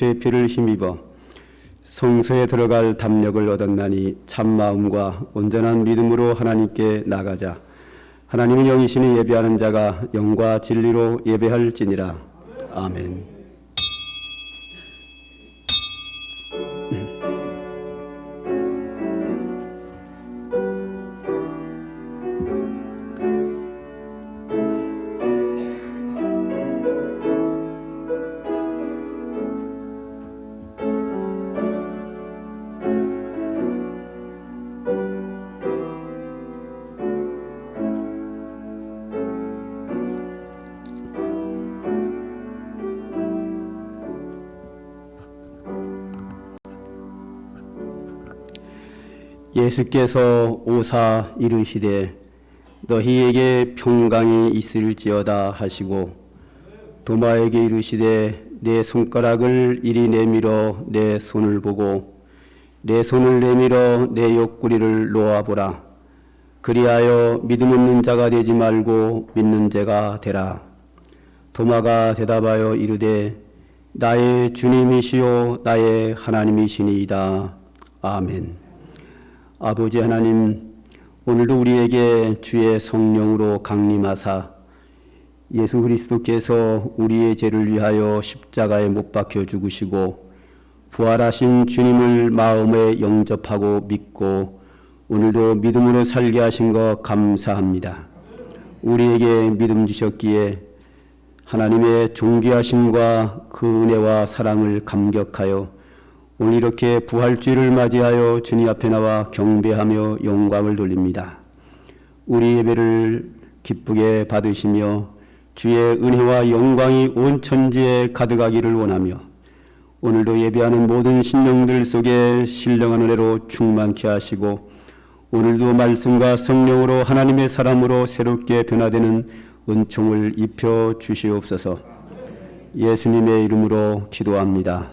주의 피를 힘입어 성소에 들어갈 담력을 얻었나니 참마음과 온전한 믿음으로 하나님께 나가자. 하나님은 영이시니 예배하는 자가 영과 진리로 예배할지니라. 아멘. 예수께서 오사 이르시되 너희에게 평강이 있을지어다 하시고 도마에게 이르시되 내 손가락을 이리 내밀어 내 손을 보고 내 손을 내밀어 내 옆구리를 놓아보라. 그리하여 믿음 없는 자가 되지 말고 믿는 자가 되라. 도마가 대답하여 이르되 나의 주님이시요 나의 하나님이시니이다. 아멘. 아버지 하나님, 오늘도 우리에게 주의 성령으로 강림하사 예수 그리스도께서 우리의 죄를 위하여 십자가에 못 박혀 죽으시고 부활하신 주님을 마음에 영접하고 믿고 오늘도 믿음으로 살게 하신 것 감사합니다. 우리에게 믿음 주셨기에 하나님의 존귀하심과 그 은혜와 사랑을 감격하여 오늘 이렇게 부활주일을 맞이하여 주님 앞에 나와 경배하며 영광을 돌립니다. 우리 예배를 기쁘게 받으시며 주의 은혜와 영광이 온 천지에 가득하기를 원하며 오늘도 예배하는 모든 신령들 속에 신령한 은혜로 충만케 하시고 오늘도 말씀과 성령으로 하나님의 사람으로 새롭게 변화되는 은총을 입혀 주시옵소서. 예수님의 이름으로 기도합니다.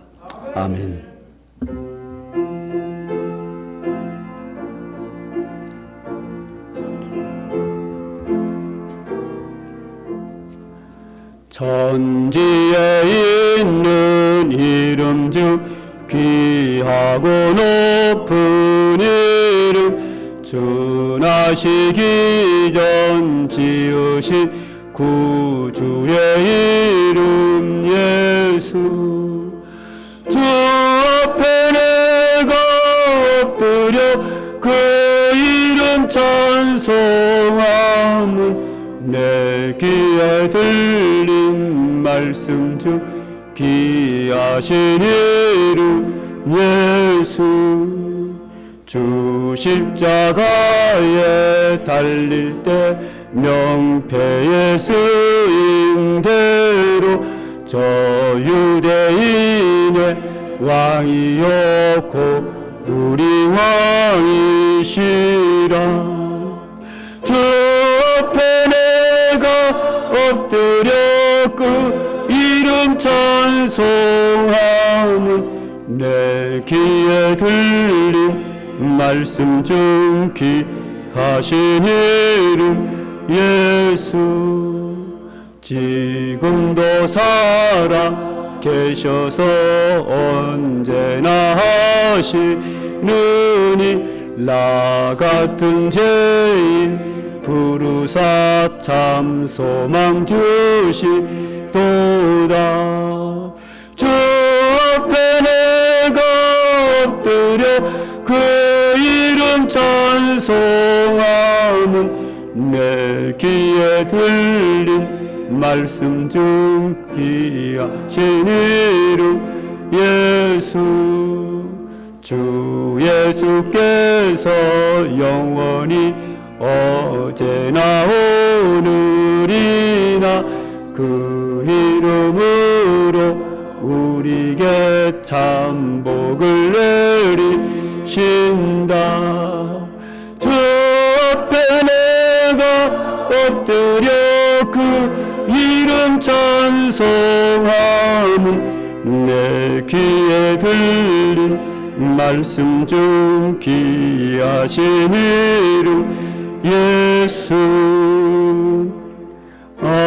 아멘. 천지에 있는 이름 중 귀하고 높은 이름 준하시기 전 지으신 구주의 이름 예수. 주 앞에 내가 엎드려 그 이름 찬송함은 내 귀에 들린 말씀 중 귀하신 이름 예수. 주 십자가에 달릴 때 명패에 쓰인 대로 저 유대인의 왕이었고 누리 왕이시라. 주 앞에 내가 엎드려 그 이름 찬송함은 내 귀에 들린 말씀 중 귀하신 이름 예수. 지금도 살아 계셔서 언제나 하시느니 나 같은 죄인 부르사 참 소망 주시도다. 주 앞에 내가 엎드려 그 이름 찬송함은 내 귀에 들린 말씀 중 귀하신 이름 예수. 주 예수께서 영원히 어제나 오늘이나 그 이름으로 우리에게 참 복을 내리신다. 주 앞에 내가 엎드려 그 이름 찬송함은 내 귀에 들린 말씀 중 귀하신 이름 예수. 아멘.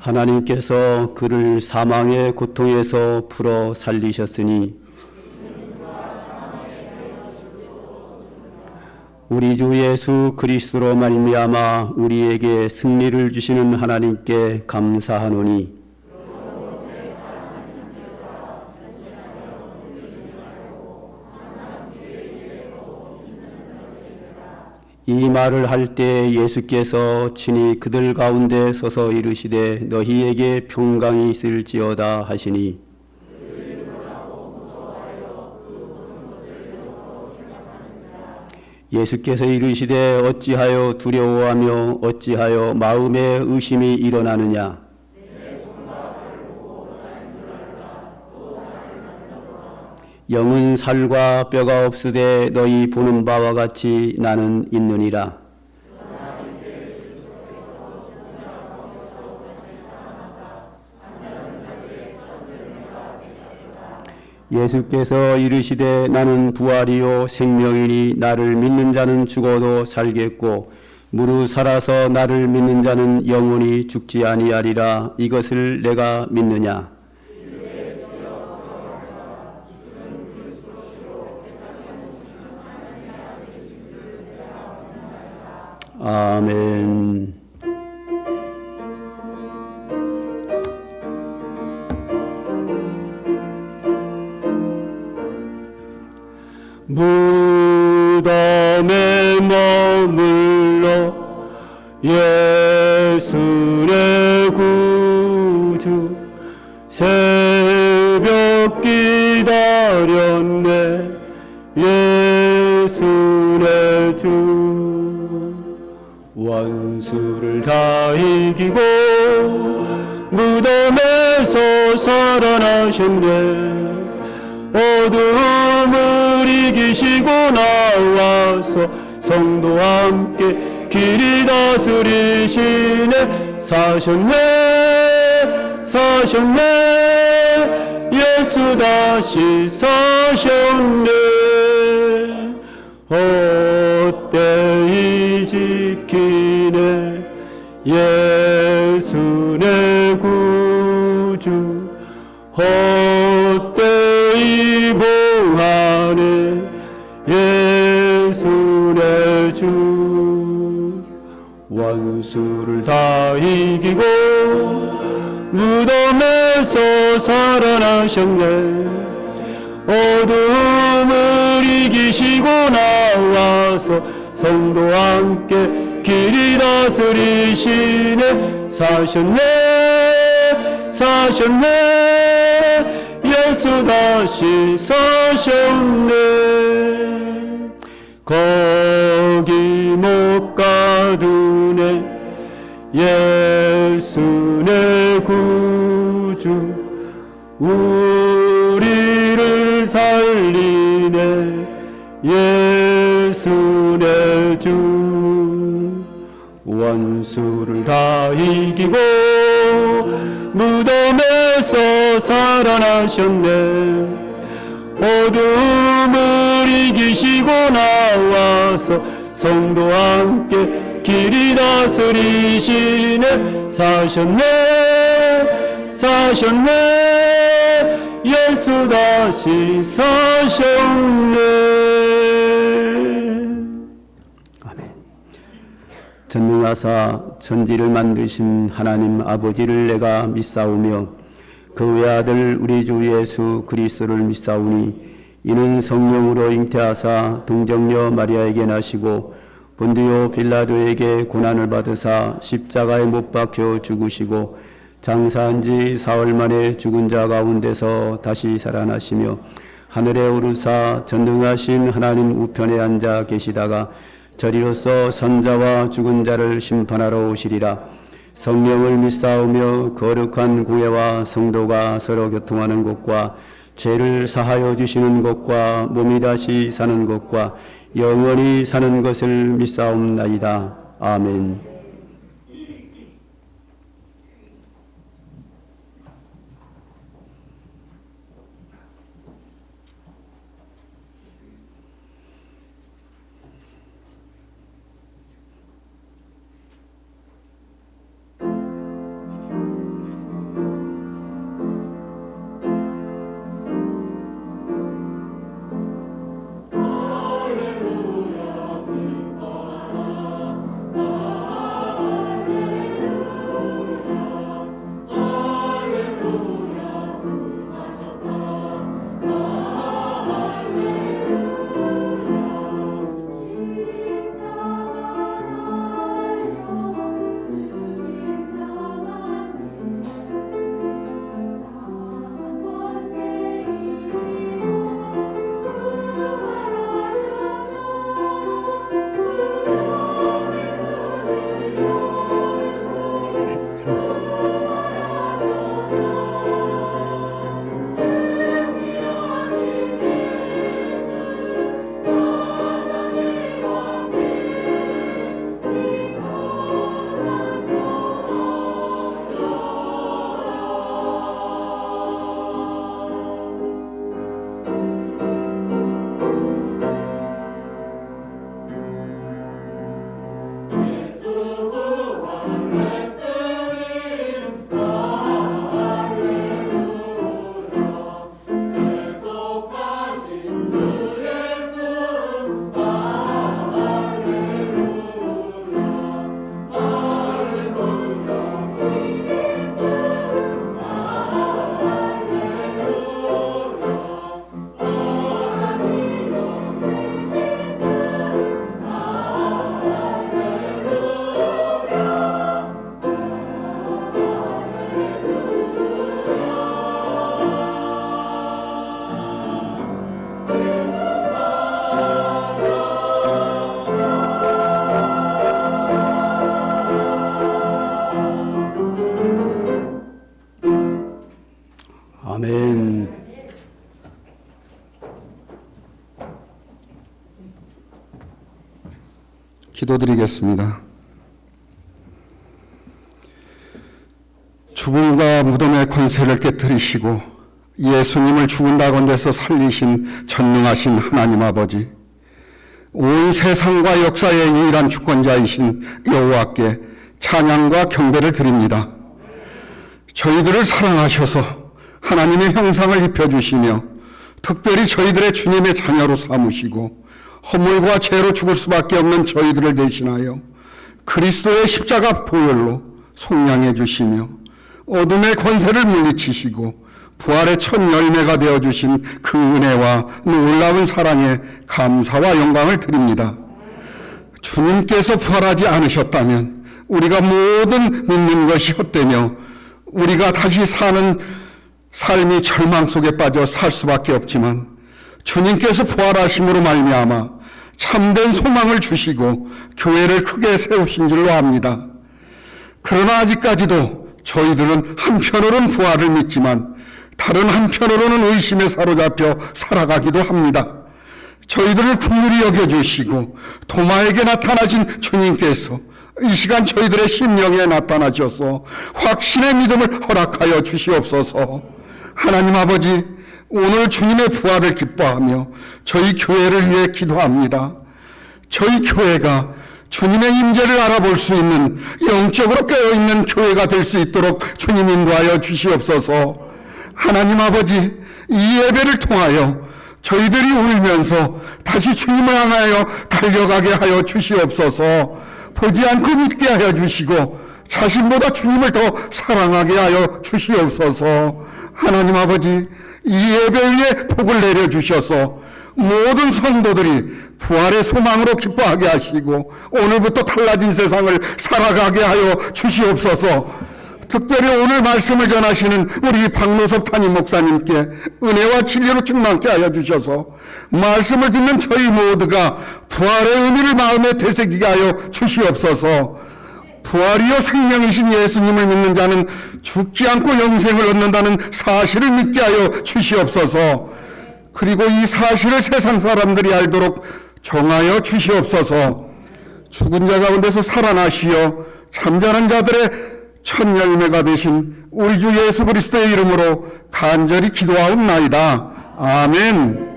하나님께서 그를 사망의 고통에서 풀어 살리셨으니 우리 주 예수 그리스도로 말미암아 우리에게 승리를 주시는 하나님께 감사하노니 이 말을 할 때 예수께서 친히 그들 가운데 서서 이르시되 너희에게 평강이 있을지어다 하시니 예수께서 이르시되 어찌하여 두려워하며 어찌하여 마음에 의심이 일어나느냐 영은 살과 뼈가 없으되 너희 보는 바와 같이 나는 있느니라. 예수께서 이르시되 나는 부활이요 생명이니 나를 믿는 자는 죽어도 살겠고 무릇 살아서 나를 믿는 자는 영원히 죽지 아니하리라. 이것을 내가 믿느냐. 아멘. 무덤에 머물러 예수 내 구주 새벽 기다렸네 예수 내 주 원수를 다 이기고 무덤에서 살아나셨네 어둠을 이기시고 나와서 성도와 함께 길이 다스리시네 사셨네 사셨네 예수 다시 사셨네 헛되이 지키네 예수 내 구주 헛되이 보하네 예수 내 주 원수를 다 이기고 무덤에서 살아나셨네 어둠을 이기시고 나와서 성도와 함께 길이 다스리시네 사셨네 사셨네 예수 다시 사셨네 거기 못 가두네 예수 내 구주 우리를 살리네 예수 내 주 원수를 다 이기고 무덤에서 살아나셨네 어둠을 이기시고 나와서 성도와 함께 길이 다스리시네 사셨네 사셨네 예수 다시 사셨네 아멘. 전능하사 천지를 만드신 하나님 아버지를 내가 믿사오며 그 외아들 우리 주 예수 그리스도를 믿사오니 이는 성령으로 잉태하사 동정녀 마리아에게 나시고 본디오 빌라도에게 고난을 받으사 십자가에 못 박혀 죽으시고 장사한 지 사흘 만에 죽은 자 가운데서 다시 살아나시며 하늘에 오르사 전능하신 하나님 우편에 앉아 계시다가 저리로서 선자와 죽은 자를 심판하러 오시리라. 성령을 믿사오며 거룩한 교회와 성도가 서로 교통하는 것과 죄를 사하여 주시는 것과 몸이 다시 사는 것과 영원히 사는 것을 믿사옵나이다. 아멘. 기도드리겠습니다. 죽음과 무덤의 권세를 깨뜨리시고 예수님을 죽은 가운데서 살리신 전능하신 하나님 아버지, 온 세상과 역사의 유일한 주권자이신 여호와께 찬양과 경배를 드립니다. 저희들을 사랑하셔서 하나님의 형상을 입혀주시며 특별히 저희들의 주님의 자녀로 삼으시고 허물과 죄로 죽을 수밖에 없는 저희들을 대신하여 그리스도의 십자가 보혈로 속량해 주시며 어둠의 권세를 물리치시고 부활의 첫 열매가 되어주신 그 은혜와 놀라운 사랑에 감사와 영광을 드립니다. 주님께서 부활하지 않으셨다면 우리가 모든 믿는 것이 헛되며 우리가 다시 사는 삶이 절망 속에 빠져 살 수밖에 없지만 주님께서 부활하심으로 말미암아 참된 소망을 주시고 교회를 크게 세우신 줄로 압니다. 그러나 아직까지도 저희들은 한편으로는 부활을 믿지만 다른 한편으로는 의심에 사로잡혀 살아가기도 합니다. 저희들을 긍휼히 여겨주시고 도마에게 나타나신 주님께서 이 시간 저희들의 심령에 나타나셔서 확신의 믿음을 허락하여 주시옵소서. 하나님 아버지, 오늘 주님의 부활을 기뻐하며 저희 교회를 위해 기도합니다. 저희 교회가 주님의 임재를 알아볼 수 있는 영적으로 깨어있는 교회가 될 수 있도록 주님 인도하여 주시옵소서. 하나님 아버지, 이 예배를 통하여 저희들이 울면서 다시 주님을 향하여 달려가게 하여 주시옵소서. 보지 않고 믿게 하여 주시고 자신보다 주님을 더 사랑하게 하여 주시옵소서. 하나님 아버지, 이 예배 위에 복을 내려주셔서 모든 성도들이 부활의 소망으로 기뻐하게 하시고 오늘부터 달라진 세상을 살아가게 하여 주시옵소서. 특별히 오늘 말씀을 전하시는 우리 박노섭 담임 목사님께 은혜와 진리로 충만케 하여 주셔서 말씀을 듣는 저희 모두가 부활의 의미를 마음에 되새기게 하여 주시옵소서. 부활이요 생명이신 예수님을 믿는 자는 죽지 않고 영생을 얻는다는 사실을 믿게 하여 주시옵소서. 그리고 이 사실을 세상 사람들이 알도록 정하여 주시옵소서. 죽은 자 가운데서 살아나시어 잠자는 자들의 첫 열매가 되신 우리 주 예수 그리스도의 이름으로 간절히 기도하옵나이다. 아멘.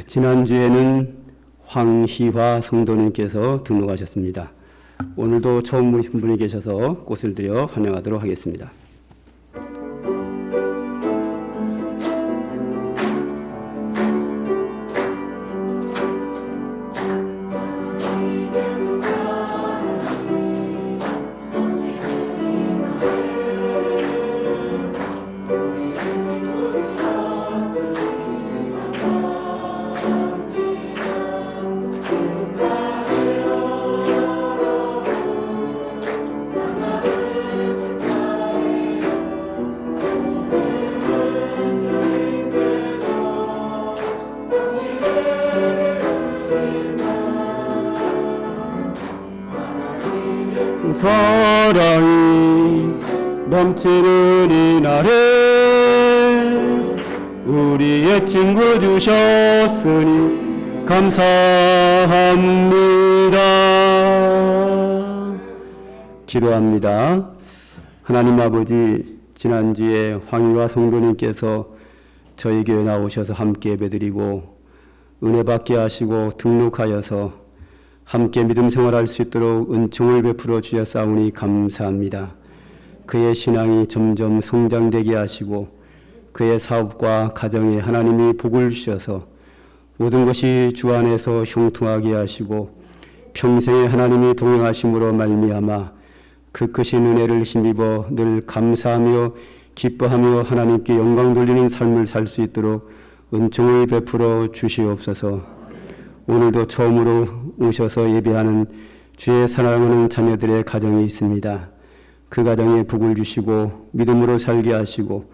지난주에는 황희화 성도님께서 등록하셨습니다. 오늘도 처음 오신 분이 계셔서 꽃을 드려 환영하도록 하겠습니다. 사랑이 넘치는 이날에 우리의 친구 주셨으니 감사합니다. 기도합니다. 하나님 아버지, 지난주에 황희화 성도님께서 저희 교회 나오셔서 함께 예배드리고 은혜 받게 하시고 등록하여서 함께 믿음 생활할 수 있도록 은총을 베풀어 주셨사오니 감사합니다. 그의 신앙이 점점 성장되게 하시고 그의 사업과 가정에 하나님이 복을 주셔서 모든 것이 주 안에서 형통하게 하시고 평생에 하나님이 동행하심으로 말미암아 그 크신 은혜를 힘입어 늘 감사하며 기뻐하며 하나님께 영광 돌리는 삶을 살 수 있도록 은총을 베풀어 주시옵소서. 오늘도 처음으로 오셔서 예배하는 주의 사랑하는 자녀들의 가정이 있습니다. 그 가정에 복을 주시고 믿음으로 살게 하시고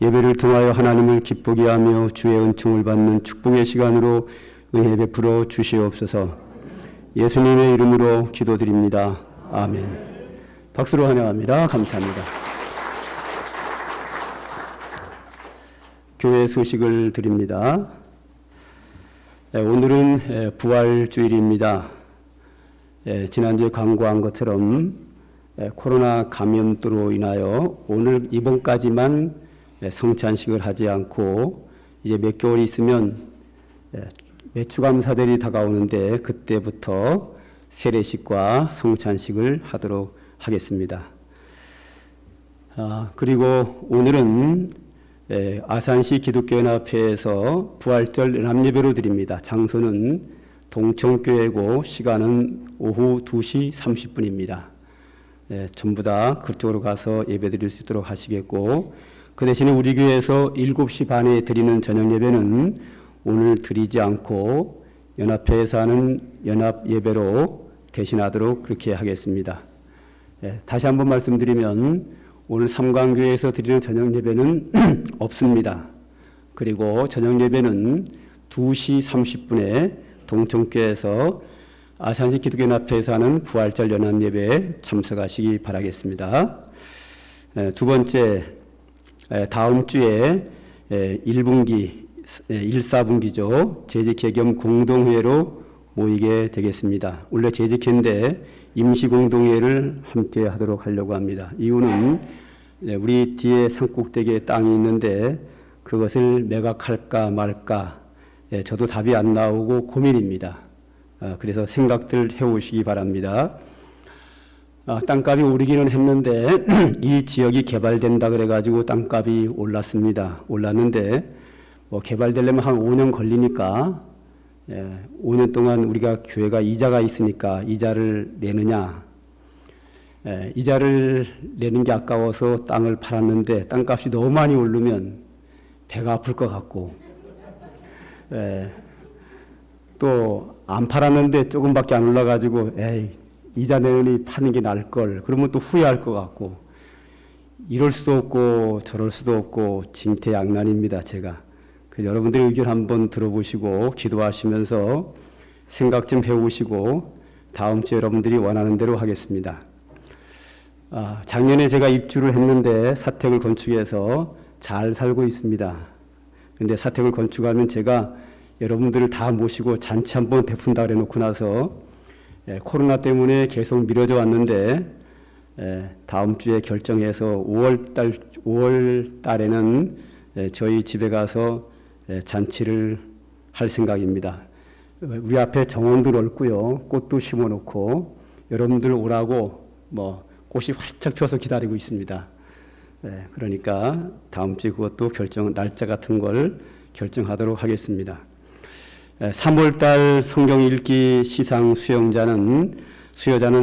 예배를 통하여 하나님을 기쁘게 하며 주의 은총을 받는 축복의 시간으로 은혜 베풀어 주시옵소서. 예수님의 이름으로 기도드립니다. 아멘. 박수로 환영합니다. 감사합니다. 교회 소식을 드립니다. 오늘은 부활주일입니다. 지난주에 광고한 것처럼 코로나 감염도로 인하여 오늘 이번까지만 성찬식을 하지 않고 이제 몇 개월이 있으면 매추감사절이 다가오는데 그때부터 세례식과 성찬식을 하도록 하겠습니다. 그리고 오늘은 아산시 기독교연합회에서 부활절 연합예배로 드립니다. 장소는 동청교회고 시간은 오후 2시 30분입니다. 전부 다 그쪽으로 가서 예배 드릴 수 있도록 하시겠고, 그 대신에 우리 교회에서 7시 반에 드리는 저녁 예배는 오늘 드리지 않고 연합회에서 하는 연합 예배로 대신하도록 그렇게 하겠습니다. 다시 한번 말씀드리면 오늘 삼강교회에서 드리는 저녁 예배는 없습니다. 그리고 저녁 예배는 2시 30분에 동청교회에서 아산시 기독교연합회에서 하는 부활절 연합 예배에 참석하시기 바라겠습니다. 두 번째, 다음 주에 1분기, 1사분기죠. 재직회겸 공동회로 모이게 되겠습니다. 원래 재직회인데 임시공동회를 함께 하도록 하려고 합니다. 이유는 우리 뒤에 산꼭대기에 땅이 있는데 그것을 매각할까 말까 저도 답이 안 나오고 고민입니다. 그래서 생각들 해오시기 바랍니다. 땅값이 오르기는 했는데 이 지역이 개발된다 그래가지고 땅값이 올랐습니다. 올랐는데 뭐 개발되려면 한 5년 걸리니까 5년 동안 우리가 교회가 이자가 있으니까 이자를 내느냐, 이자를 내는 게 아까워서 땅을 팔았는데 땅값이 너무 많이 오르면 배가 아플 것 같고, 또 안 팔았는데 조금밖에 안 올라가지고 이자 내느니 파는 게 나을 걸, 그러면 또 후회할 것 같고, 이럴 수도 없고 저럴 수도 없고 징태양난입니다. 제가 그래서 여러분들의 의견 한번 들어보시고 기도하시면서 생각 좀 해오시고 다음 주에 여러분들이 원하는 대로 하겠습니다. 작년에 제가 입주를 했는데 사택을 건축해서 잘 살고 있습니다. 그런데 사택을 건축하면 제가 여러분들을 다 모시고 잔치 한번 베푼다 그래 놓고 나서 코로나 때문에 계속 미뤄져 왔는데 다음 주에 결정해서 5월 달에는 저희 집에 가서 잔치를 할 생각입니다. 우리 앞에 정원도 넓고요, 꽃도 심어놓고 여러분들 오라고 뭐 꽃이 활짝 펴서 기다리고 있습니다. 그러니까 다음 주에 그것도 날짜 같은 걸 결정하도록 하겠습니다. 3월달 성경 읽기 시상 수여자는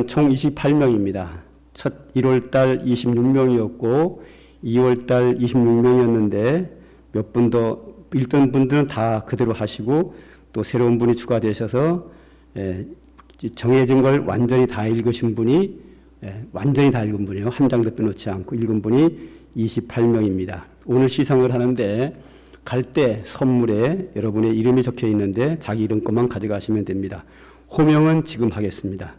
총 28명입니다. 첫 1월달 26명이었고 2월달 26명이었는데 몇 분 더 읽던 분들은 다 그대로 하시고 또 새로운 분이 추가되셔서 정해진 걸 완전히 다 읽으신 분이 완전히 다 읽은 분이요, 한 장도 빼놓지 않고 읽은 분이 28명입니다. 오늘 시상을 하는데 갈 때 선물에 여러분의 이름이 적혀 있는데 자기 이름 것만 가져가시면 됩니다. 호명은 지금 하겠습니다.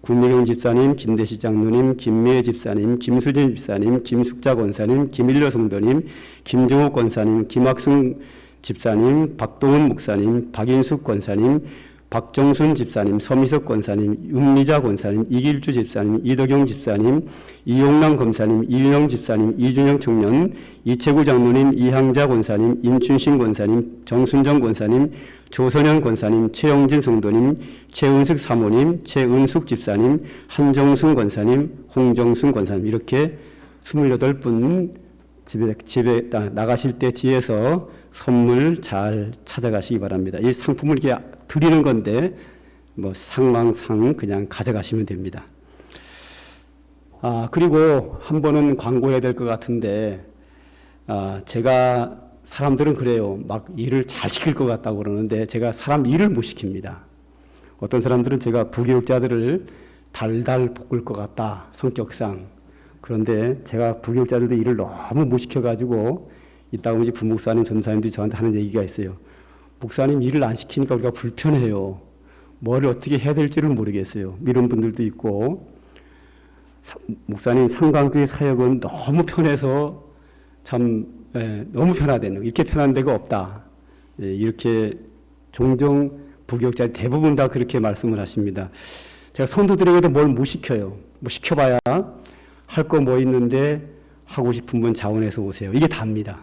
국민경 집사님, 김대시 장로님, 김미애 집사님, 김수진 집사님, 김숙자 권사님, 김일려 성도님, 김종옥 권사님, 김학순 집사님, 박동훈 목사님, 박인숙 권사님, 박정순 집사님, 서미석 권사님, 윤미자 권사님, 이길주 집사님, 이덕영 집사님, 이용남 검사님, 이윤영 집사님, 이준영 청년, 이채구 장로님, 이항자 권사님, 임춘신 권사님, 정순정 권사님, 조선현 권사님, 최영진 성도님, 최은숙 사모님, 최은숙 집사님, 한정순 권사님, 홍정순 권사님, 이렇게 28분 집에 나가실 때 뒤에서 선물 잘 찾아가시기 바랍니다. 이 상품을 이렇게 드리는 건데 뭐 상망상 그냥 가져가시면 됩니다. 그리고 한 번은 광고해야 될 것 같은데 제가 사람들은 그래요. 막 일을 잘 시킬 것 같다고 그러는데 제가 사람 일을 못 시킵니다. 어떤 사람들은 제가 부교육자들을 달달 볶을 것 같다, 성격상. 그런데 제가 부교육자들도 일을 너무 못 시켜가지고 이따가 보면 이제 부목사님, 전사님들이 저한테 하는 얘기가 있어요. 목사님 일을 안 시키니까 우리가 불편해요. 뭐를 어떻게 해야 될지를 모르겠어요. 이런 분들도 있고, 목사님 상강교회 사역은 너무 편해서 참 너무 편하대는, 이렇게 편한 데가 없다. 이렇게 종종 부교육자 대부분 다 그렇게 말씀을 하십니다. 제가 성도들에게도 뭘 못 시켜요. 뭐 시켜봐야 할 거 뭐 있는데 하고 싶은 분 자원해서 오세요. 이게 답니다.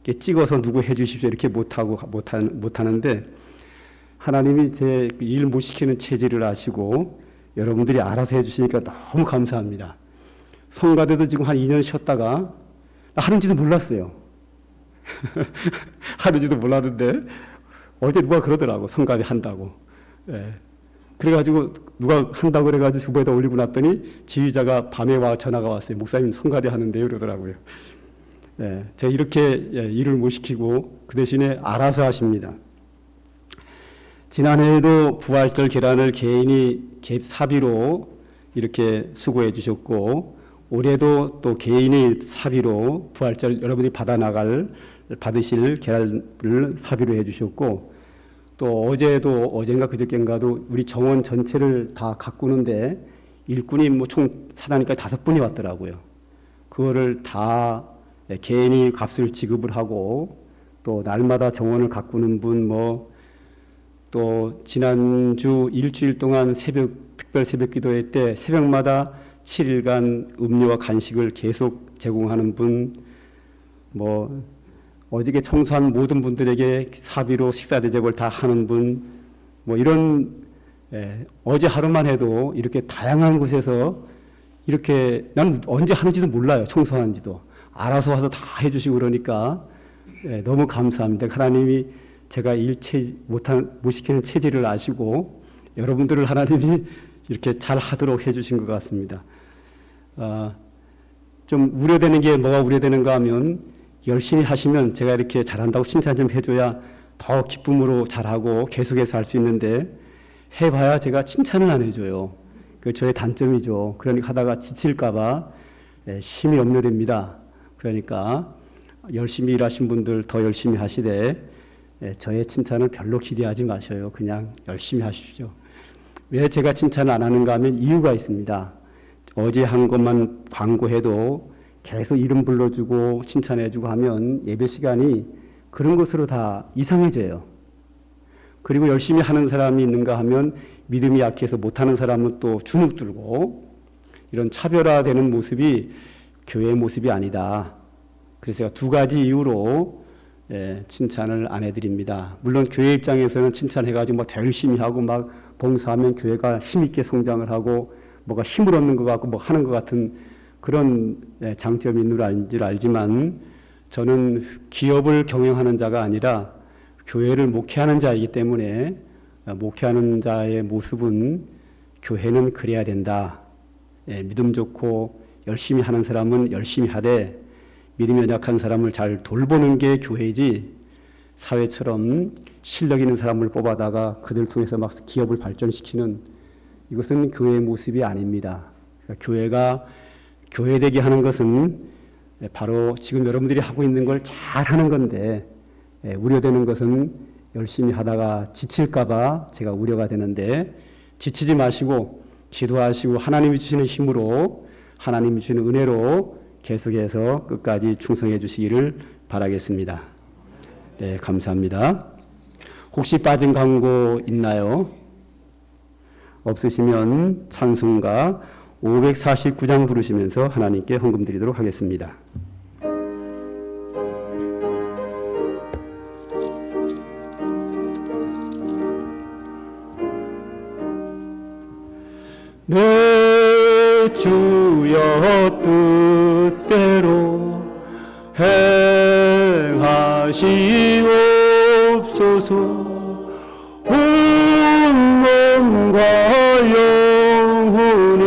이게 찍어서 누구 해주십시오 이렇게 못하는데 하나님이 제 일 못 시키는 체질을 아시고 여러분들이 알아서 해주시니까 너무 감사합니다. 성가대도 지금 한 2년 쉬었다가 하는지도 몰랐어요. 하는지도 몰랐는데 어제 누가 그러더라고. 성가대 한다고. 예. 그래가지고 누가 한다고 그래가지고 주보에다 올리고 났더니 지휘자가 밤에 와 전화가 왔어요. 목사님 성가대 하는데요 이러더라고요. 예. 제가 이렇게 일을 못 시키고 그 대신에 알아서 하십니다. 지난해에도 부활절 계란을 개인이 사비로 이렇게 수고해 주셨고, 올해도 또 개인이 사비로 부활절 여러분이 받으실 계란을 사비로 해 주셨고, 또 어젠가 그저께인가도 우리 정원 전체를 다 가꾸는데 일꾼이 뭐 총 사다니까 5분이 왔더라고요. 그거를 다 개인이 값을 지급을 하고, 또 날마다 정원을 가꾸는 분 또 지난주 일주일 동안 특별 새벽 기도회 때 새벽마다 7일간 음료와 간식을 계속 제공하는 분, 어저께 청소한 모든 분들에게 사비로 식사 대접을 다 하는 분, 이런, 어제 하루만 해도 이렇게 다양한 곳에서 이렇게, 난 언제 하는지도 몰라요. 청소하는지도. 알아서 와서 다 해주시고 그러니까, 너무 감사합니다. 하나님이 제가 못 시키는 체질을 아시고 여러분들을 하나님이 이렇게 잘 하도록 해주신 것 같습니다. 좀 우려되는 게 뭐가 우려되는가 하면 열심히 하시면 제가 이렇게 잘한다고 칭찬 좀 해줘야 더 기쁨으로 잘하고 계속해서 할 수 있는데 해봐야 제가 칭찬을 안 해줘요. 그 저의 단점이죠. 그러니까 하다가 지칠까봐 심히 염려됩니다. 그러니까 열심히 일하신 분들 더 열심히 하시되 저의 칭찬을 별로 기대하지 마셔요. 그냥 열심히 하십시오. 왜 제가 칭찬을 안 하는가 하면 이유가 있습니다. 어제 한 것만 광고해도 계속 이름 불러주고 칭찬해주고 하면 예배 시간이 그런 것으로 다 이상해져요. 그리고 열심히 하는 사람이 있는가 하면 믿음이 약해서 못하는 사람은 또 주눅 들고, 이런 차별화되는 모습이 교회의 모습이 아니다. 그래서 제가 2가지 이유로 칭찬을 안 해드립니다. 물론 교회 입장에서는 칭찬해가지고 더 열심히 하고 봉사하면 교회가 힘있게 성장을 하고 뭐가 힘을 얻는 것 같고 하는 것 같은 그런 장점이 있는 줄 알지만, 저는 기업을 경영하는 자가 아니라 교회를 목회하는 자이기 때문에 목회하는 자의 모습은 교회는 그래야 된다. 믿음 좋고 열심히 하는 사람은 열심히 하되 믿음이 연약한 사람을 잘 돌보는 게 교회지, 사회처럼 실력 있는 사람을 뽑아다가 그들 통해서 기업을 발전시키는, 이것은 교회의 모습이 아닙니다. 그러니까 교회가 교회되게 하는 것은 바로 지금 여러분들이 하고 있는 걸 잘 하는 건데, 우려되는 것은 열심히 하다가 지칠까봐 제가 우려가 되는데, 지치지 마시고 기도하시고 하나님이 주시는 힘으로, 하나님이 주시는 은혜로 계속해서 끝까지 충성해 주시기를 바라겠습니다. 네, 감사합니다. 혹시 빠진 광고 있나요? 없으시면 찬송가 549장 부르시면서 하나님께 헌금 드리도록 하겠습니다. 내 주여 뜻대로 행하시옵소서. 온 몸과 영혼을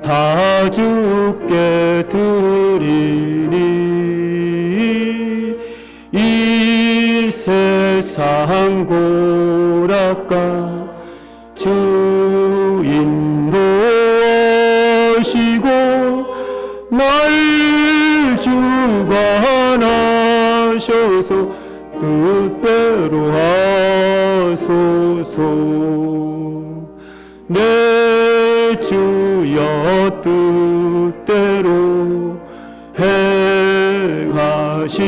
다 주께 드리니 이 세상 고락과 주 인도하시고 날 주관하시는 내 주여 뜻대로 행하시옵소서.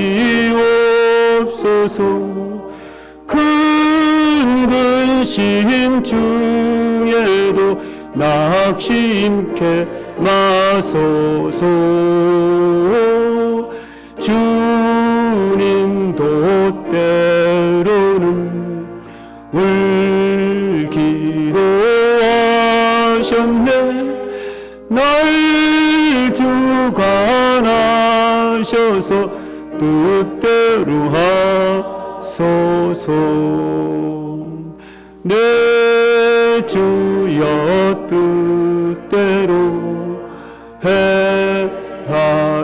큰 근심 중에도 낙심케 마소서. 주님도 때로는 울기도 하셨네. 날 주관하셔서 뜻대로 하소서. 내 주여 뜻대로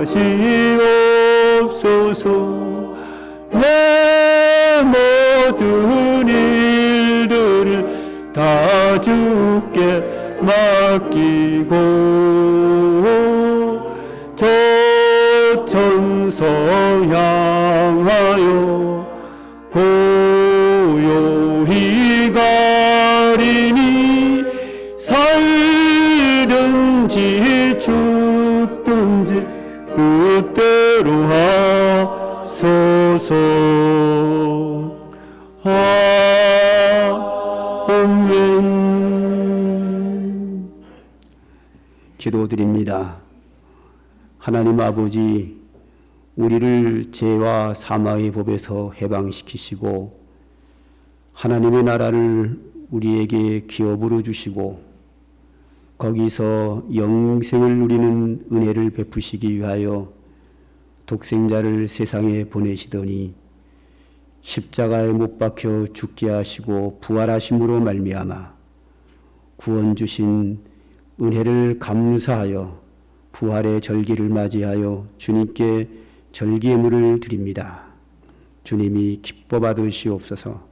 행하시옵소서. 내 모든 일들을 다 주께 맡기고 저 천서 향하여 고요히 가리니 살든지 죽든지 뜻대로 하소서. 아멘. 기도드립니다. 하나님 아버지, 우리를 죄와 사망의 법에서 해방시키시고 하나님의 나라를 우리에게 기업으로 주시고 거기서 영생을 누리는 은혜를 베푸시기 위하여 독생자를 세상에 보내시더니 십자가에 못 박혀 죽게 하시고 부활하심으로 말미암아 구원 주신 은혜를 감사하여 부활의 절기를 맞이하여 주님께 절기예물을 드립니다. 주님이 기뻐 받으시옵소서.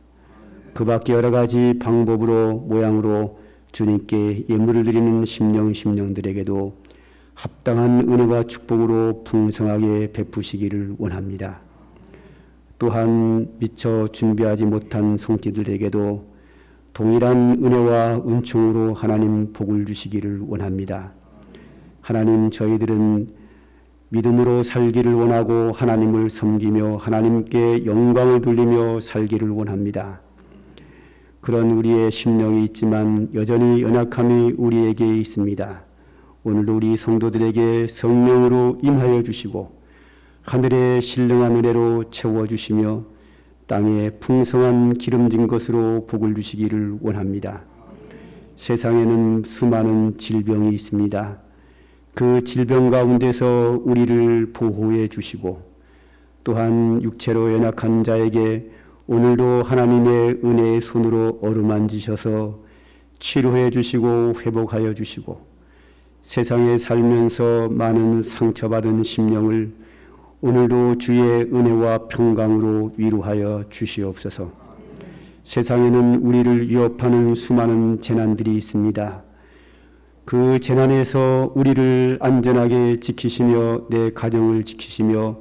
그 밖에 여러 가지 방법으로 모양으로 주님께 예물을 드리는 심령들에게도 합당한 은혜와 축복으로 풍성하게 베푸시기를 원합니다. 또한 미처 준비하지 못한 손길들에게도 동일한 은혜와 은총으로 하나님 복을 주시기를 원합니다. 하나님, 저희들은 믿음으로 살기를 원하고 하나님을 섬기며 하나님께 영광을 돌리며 살기를 원합니다. 그런 우리의 심령이 있지만 여전히 연약함이 우리에게 있습니다. 오늘도 우리 성도들에게 성령으로 임하여 주시고 하늘의 신령한 은혜로 채워주시며 땅에 풍성한 기름진 것으로 복을 주시기를 원합니다. 세상에는 수많은 질병이 있습니다. 그 질병 가운데서 우리를 보호해 주시고 또한 육체로 연약한 자에게 오늘도 하나님의 은혜의 손으로 어루만지셔서 치료해 주시고 회복하여 주시고 세상에 살면서 많은 상처받은 심령을 오늘도 주의 은혜와 평강으로 위로하여 주시옵소서. 세상에는 우리를 위협하는 수많은 재난들이 있습니다. 그 재난에서 우리를 안전하게 지키시며 내 가정을 지키시며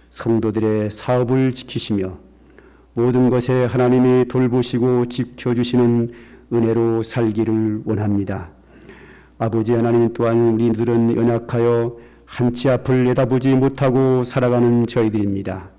성도들의 사업을 지키시며 모든 것에 하나님이 돌보시고 지켜주시는 은혜로 살기를 원합니다. 아버지 하나님, 또한 우리들은 연약하여 한치 앞을 내다보지 못하고 살아가는 저희들입니다.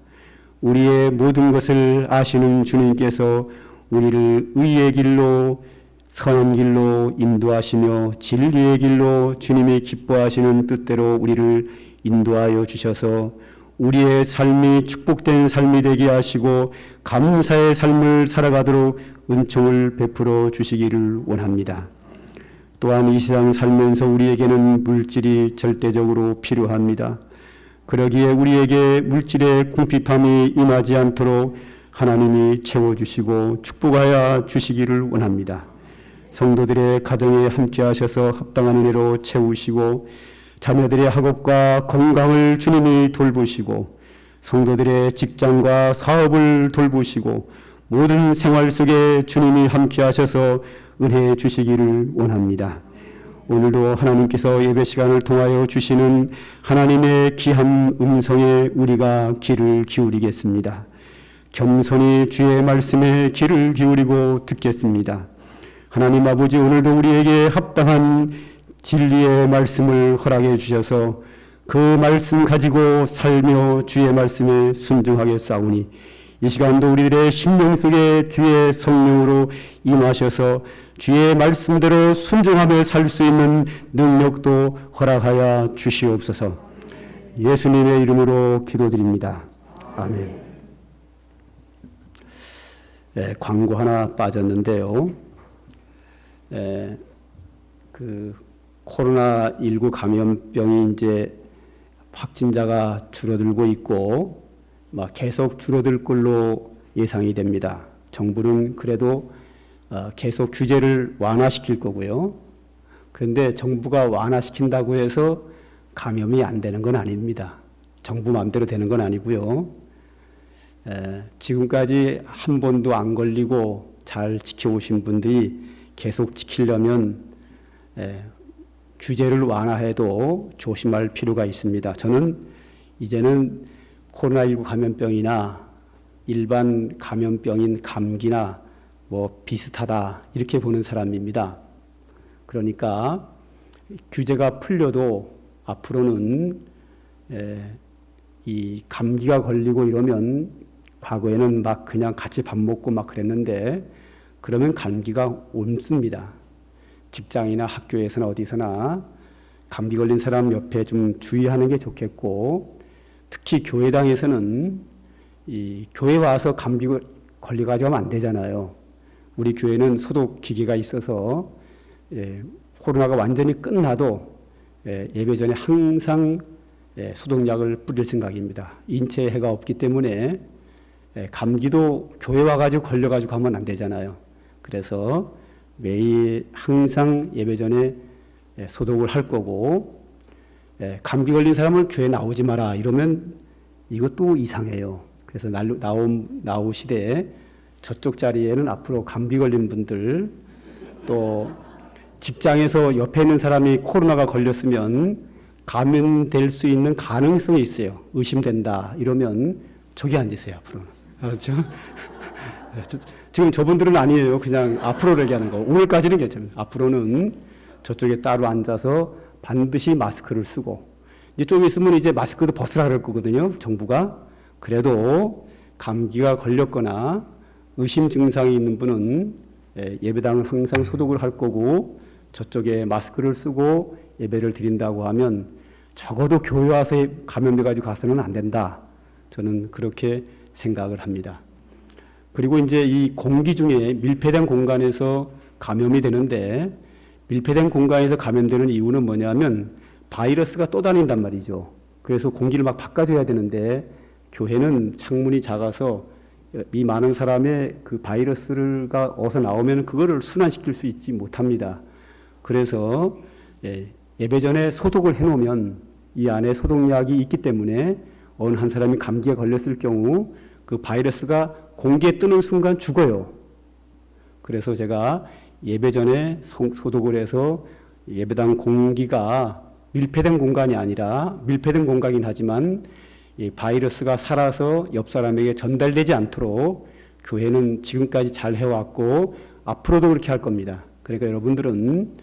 우리의 모든 것을 아시는 주님께서 우리를 의의 길로 선한 길로 인도하시며 진리의 길로 주님이 기뻐하시는 뜻대로 우리를 인도하여 주셔서 우리의 삶이 축복된 삶이 되게 하시고 감사의 삶을 살아가도록 은총을 베풀어 주시기를 원합니다. 또한 이 세상 살면서 우리에게는 물질이 절대적으로 필요합니다. 그러기에 우리에게 물질의 궁핍함이 임하지 않도록 하나님이 채워주시고 축복하여 주시기를 원합니다. 성도들의 가정에 함께 하셔서 합당한 은혜로 채우시고 자녀들의 학업과 건강을 주님이 돌보시고 성도들의 직장과 사업을 돌보시고 모든 생활 속에 주님이 함께 하셔서 은혜해 주시기를 원합니다. 오늘도 하나님께서 예배 시간을 통하여 주시는 하나님의 귀한 음성에 우리가 귀를 기울이겠습니다. 겸손히 주의 말씀에 귀를 기울이고 듣겠습니다. 하나님 아버지, 오늘도 우리에게 합당한 진리의 말씀을 허락해 주셔서 그 말씀 가지고 살며 주의 말씀에 순종하게 싸우니 이 시간도 우리들의 심령 속에 주의 성령으로 임하셔서 주의 말씀대로 순종하며 살 수 있는 능력도 허락하여 주시옵소서. 예수님의 이름으로 기도드립니다. 아멘. 광고 하나 빠졌는데요. 그 코로나19 감염병이 이제 확진자가 줄어들고 있고 막 계속 줄어들 걸로 예상이 됩니다. 정부는 그래도 계속 규제를 완화시킬 거고요. 그런데 정부가 완화시킨다고 해서 감염이 안 되는 건 아닙니다. 정부 마음대로 되는 건 아니고요. 지금까지 한 번도 안 걸리고 잘 지켜오신 분들이 계속 지키려면 규제를 완화해도 조심할 필요가 있습니다. 저는 이제는 코로나19 감염병이나 일반 감염병인 감기나 뭐 비슷하다 이렇게 보는 사람입니다. 그러니까 규제가 풀려도 앞으로는 이 감기가 걸리고 이러면 과거에는 막 그냥 같이 밥 먹고 막 그랬는데 그러면 감기가 옮습니다. 직장이나 학교에서나 어디서나 감기 걸린 사람 옆에 좀 주의하는 게 좋겠고, 특히 교회당에서는 이 교회 와서 감기 걸려가지고 하면 안 되잖아요. 우리 교회는 소독 기계가 있어서 코로나가 완전히 끝나도 예배 전에 항상 소독약을 뿌릴 생각입니다. 인체에 해가 없기 때문에 감기도 교회 와가지고 걸려가지고 하면 안 되잖아요. 그래서 매일 항상 예배 전에 소독을 할 거고, 감기 걸린 사람을 교회 나오지 마라 이러면 이것도 이상해요. 그래서 나오시되 저쪽 자리에는 앞으로 감기 걸린 분들, 또 직장에서 옆에 있는 사람이 코로나가 걸렸으면 감염될 수 있는 가능성이 있어요. 의심된다 이러면 저기 앉으세요. 앞으로. 알았죠? 지금 저분들은 아니에요. 그냥 앞으로 얘기하는 거. 오늘까지는 괜찮아요. 앞으로는 저쪽에 따로 앉아서 반드시 마스크를 쓰고, 이제 좀 있으면 이제 마스크도 벗으라 그럴 거거든요. 정부가. 그래도 감기가 걸렸거나 의심 증상이 있는 분은 예배당은 항상 소독을 할 거고, 저쪽에 마스크를 쓰고 예배를 드린다고 하면 적어도 교회 와서 감염돼가지고 가서는 안 된다. 저는 그렇게 생각을 합니다. 그리고 이제 이 공기 중에 밀폐된 공간에서 감염이 되는데, 밀폐된 공간에서 감염되는 이유는 뭐냐면 바이러스가 또 다닌단 말이죠. 그래서 공기를 막 바꿔줘야 되는데 교회는 창문이 작아서 이 많은 사람의 그 바이러스가 어디서 나오면 그거를 순환시킬 수 있지 못합니다. 그래서 예배 전에 소독을 해놓으면 이 안에 소독약이 있기 때문에 어느 한 사람이 감기에 걸렸을 경우 그 바이러스가 공기에 뜨는 순간 죽어요. 그래서 제가 예배 전에 소독을 해서 예배당 공기가 밀폐된 공간이 아니라 밀폐된 공간이긴 하지만 이 바이러스가 살아서 옆 사람에게 전달되지 않도록 교회는 지금까지 잘 해왔고 앞으로도 그렇게 할 겁니다. 그러니까 여러분들은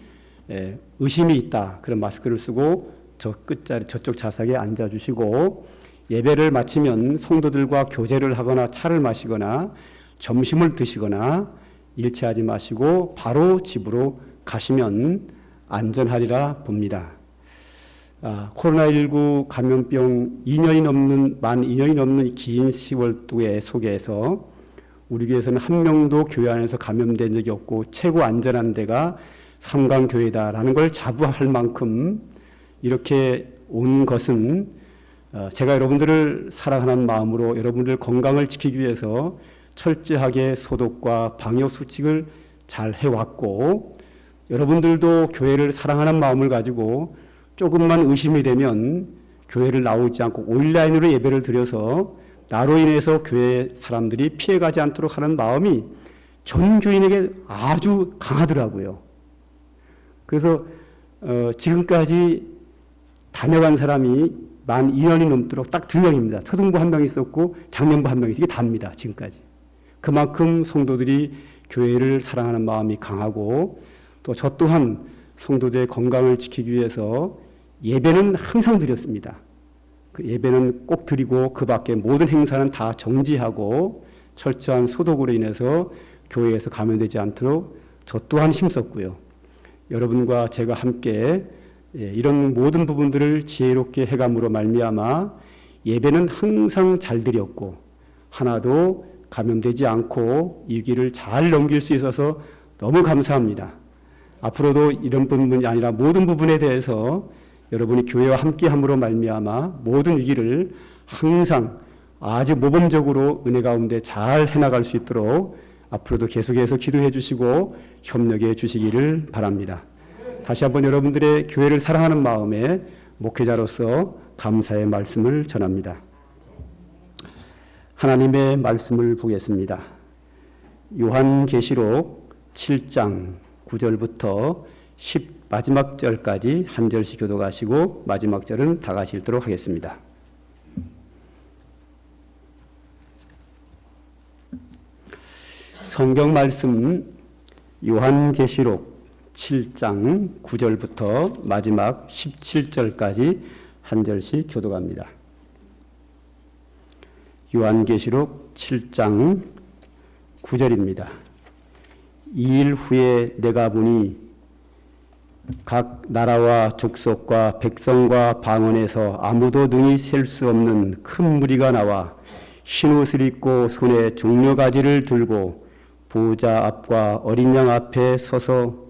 의심이 있다. 그런 마스크를 쓰고 저 끝자리 저쪽 좌석에 앉아주시고, 예배를 마치면 성도들과 교제를 하거나 차를 마시거나 점심을 드시거나 일치하지 마시고 바로 집으로 가시면 안전하리라 봅니다. 코로나19 감염병 만 2년이 넘는 긴 10월도의 속에서 우리 교회에서는 한 명도 교회 안에서 감염된 적이 없고 최고 안전한 데가 삼강교회다라는 걸 자부할 만큼 이렇게 온 것은 제가 여러분들을 사랑하는 마음으로 여러분들 건강을 지키기 위해서 철저하게 소독과 방역 수칙을 잘 해왔고, 여러분들도 교회를 사랑하는 마음을 가지고 조금만 의심이 되면 교회를 나오지 않고 온라인으로 예배를 드려서 나로 인해서 교회 사람들이 피해가지 않도록 하는 마음이 전 교인에게 아주 강하더라고요. 그래서 지금까지 다녀간 사람이 만 2년이 넘도록 딱 2명입니다. 초등부 1명 있었고 장년부 1명 있었고 이게 답니다. 지금까지. 그만큼 성도들이 교회를 사랑하는 마음이 강하고 또 저 또한 성도들의 건강을 지키기 위해서 예배는 항상 드렸습니다. 그 예배는 꼭 드리고 그 밖에 모든 행사는 다 정지하고 철저한 소독으로 인해서 교회에서 감염되지 않도록 저 또한 힘썼고요. 여러분과 제가 함께 이런 모든 부분들을 지혜롭게 해감으로 말미암아 예배는 항상 잘 드렸고 하나도 감염되지 않고 이 위기를 잘 넘길 수 있어서 너무 감사합니다. 앞으로도 이런 부분이 아니라 모든 부분에 대해서 여러분이 교회와 함께함으로 말미암아 모든 위기를 항상 아주 모범적으로 은혜 가운데 잘 해나갈 수 있도록 앞으로도 계속해서 기도해 주시고 협력해 주시기를 바랍니다. 다시 한번 여러분들의 교회를 사랑하는 마음에 목회자로서 감사의 말씀을 전합니다. 하나님의 말씀을 보겠습니다. 요한계시록 7장 9절부터 10 마지막 절까지 한 절씩 교독하시고 마지막 절은 다 같이 읽도록 하겠습니다. 성경 말씀 요한계시록 7장 9절부터 마지막 17절까지 한 절씩 교독합니다. 요한계시록 7장 9절입니다. 2일 후에 내가 보니 각 나라와 족속과 백성과 방언에서 아무도 능히 셀 수 없는 큰 무리가 나와 흰옷을 입고 손에 종려가지를 들고 보호자 앞과 어린 양 앞에 서서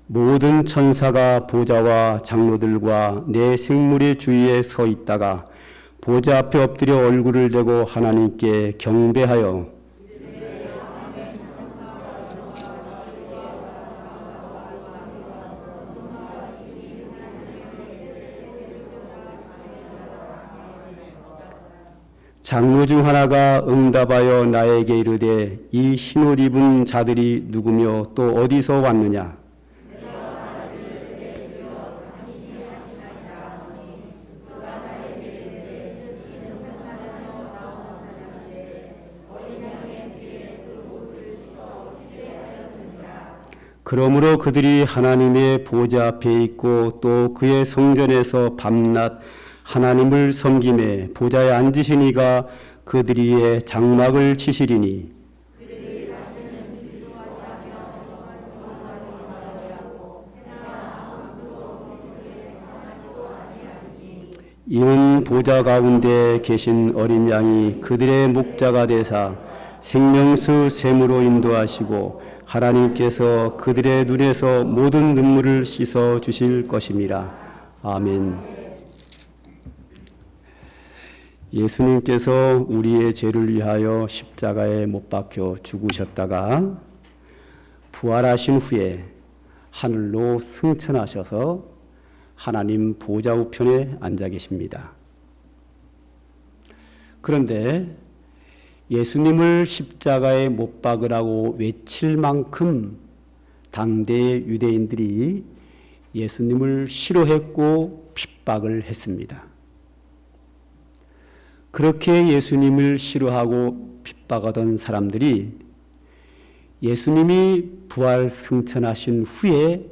모든 천사가 보좌와 장로들과 내 생물의 주위에 서 있다가 보좌 앞에 엎드려 얼굴을 대고 하나님께 경배하여 장로 중 하나가 응답하여 나에게 이르되 이 흰옷 입은 자들이 누구며 또 어디서 왔느냐? 그러므로 그들이 하나님의 보좌 앞에 있고 또 그의 성전에서 밤낮 하나님을 섬기매 보좌에 앉으신 이가 그들 위에 장막을 치시리니 이는 보좌 가운데 계신 어린 양이 그들의 목자가 되사 생명수 샘으로 인도하시고 하나님께서 그들의 눈에서 모든 눈물을 씻어 주실 것입니다. 아멘. 예수님께서 우리의 죄를 위하여 십자가에 못 박혀 죽으셨다가 부활하신 후에 하늘로 승천하셔서 하나님 보좌 우편에 앉아 계십니다. 그런데 예수님을 십자가에 못 박으라고 외칠 만큼 당대의 유대인들이 예수님을 싫어했고 핍박을 했습니다. 그렇게 예수님을 싫어하고 핍박하던 사람들이 예수님이 부활 승천하신 후에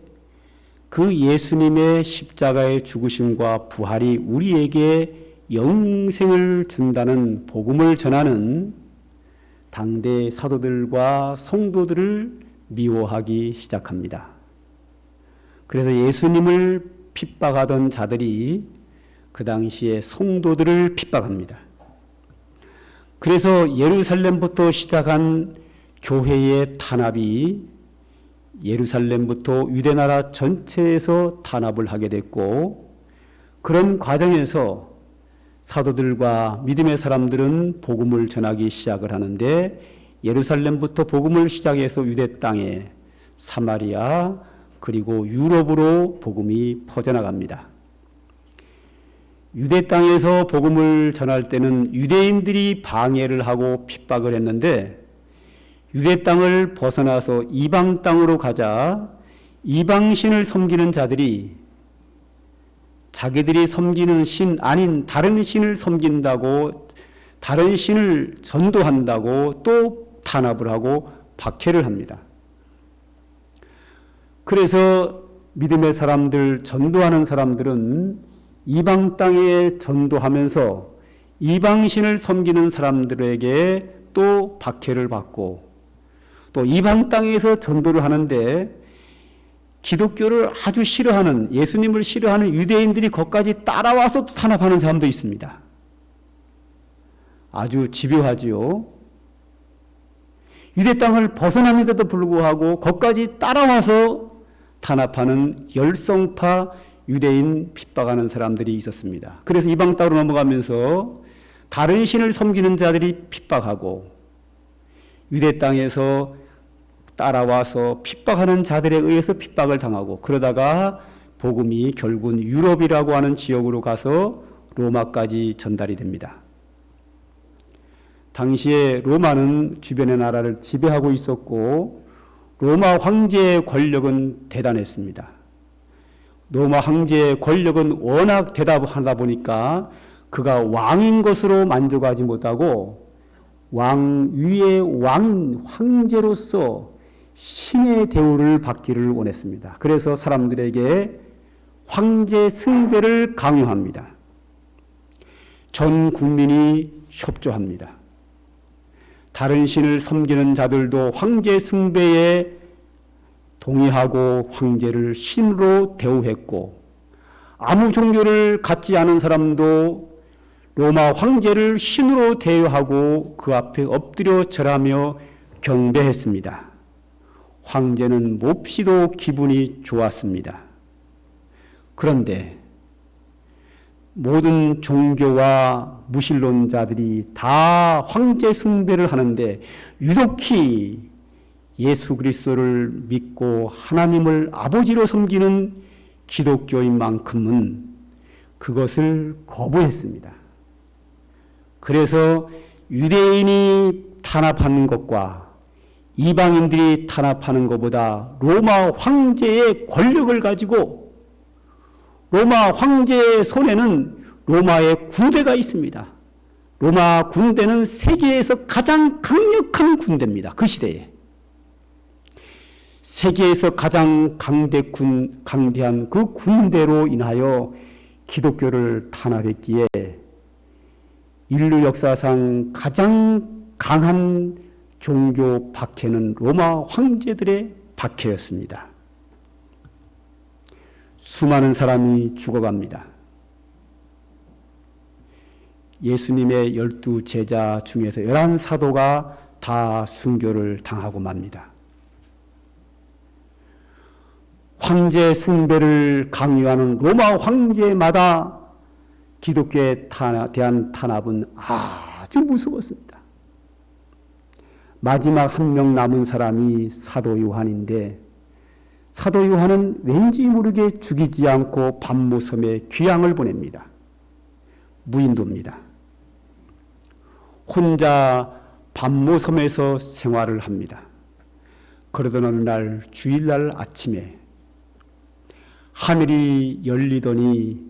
그 예수님의 십자가의 죽으심과 부활이 우리에게 영생을 준다는 복음을 전하는 당대 사도들과 성도들을 미워하기 시작합니다. 그래서 예수님을 핍박하던 자들이 그 당시에 성도들을 핍박합니다. 그래서 예루살렘부터 시작한 교회의 탄압이 예루살렘부터 유대나라 전체에서 탄압을 하게 됐고 그런 과정에서 사도들과 믿음의 사람들은 복음을 전하기 시작을 하는데 예루살렘부터 복음을 시작해서 유대 땅에 사마리아 그리고 유럽으로 복음이 퍼져나갑니다. 유대 땅에서 복음을 전할 때는 유대인들이 방해를 하고 핍박을 했는데 유대 땅을 벗어나서 이방 땅으로 가자 이방신을 섬기는 자들이 자기들이 섬기는 신 아닌 다른 신을 섬긴다고 다른 신을 전도한다고 또 탄압을 하고 박해를 합니다. 그래서 믿음의 사람들, 전도하는 사람들은 이방 땅에 전도하면서 이방신을 섬기는 사람들에게 또 박해를 받고 또 이방 땅에서 전도를 하는데 기독교를 아주 싫어하는 예수님을 싫어하는 유대인들이 거기까지 따라와서 또 탄압하는 사람도 있습니다. 아주 집요하지요. 유대 땅을 벗어나는데도 불구하고 거기까지 따라와서 탄압하는 열성파 유대인 핍박하는 사람들이 있었습니다. 그래서 이방 땅으로 넘어가면서 다른 신을 섬기는 자들이 핍박하고 유대 땅에서 따라와서 핍박하는 자들에 의해서 핍박을 당하고 그러다가 복음이 결국은 유럽이라고 하는 지역으로 가서 로마까지 전달이 됩니다. 당시에 로마는 주변의 나라를 지배하고 있었고 로마 황제의 권력은 대단했습니다. 로마 황제의 권력은 워낙 대단하다 보니까 그가 왕인 것으로 만족하지 못하고 왕 위의 왕인 황제로서 신의 대우를 받기를 원했습니다. 그래서 사람들에게 황제 숭배를 강요합니다. 전 국민이 협조합니다. 다른 신을 섬기는 자들도 황제 숭배에 동의하고 황제를 신으로 대우했고 아무 종교를 갖지 않은 사람도 로마 황제를 신으로 대우하고 그 앞에 엎드려 절하며 경배했습니다. 황제는 몹시도 기분이 좋았습니다. 그런데 모든 종교와 무신론자들이 다 황제 숭배를 하는데 유독히 예수 그리스도를 믿고 하나님을 아버지로 섬기는 기독교인 만큼은 그것을 거부했습니다. 그래서 유대인이 탄압하는 것과 이방인들이 탄압하는 것보다 로마 황제의 권력을 가지고 로마 황제의 손에는 로마의 군대가 있습니다. 로마 군대는 세계에서 가장 강력한 군대입니다. 그 시대에. 세계에서 가장 강대한 그 군대로 인하여 기독교를 탄압했기에 인류 역사상 가장 강한 종교 박해는 로마 황제들의 박해였습니다. 수많은 사람이 죽어갑니다. 예수님의 12제자 중에서 11사도가 다 순교를 당하고 맙니다. 황제 숭배를 강요하는 로마 황제마다 기독교에 대한 탄압은 아주 무서웠습니다. 마지막 한 명 남은 사람이 사도 요한인데 사도 요한은 왠지 모르게 죽이지 않고 밤모섬에 귀향을 보냅니다. 무인도입니다. 혼자 밤모섬에서 생활을 합니다. 그러던 어느 날 주일날 아침에 하늘이 열리더니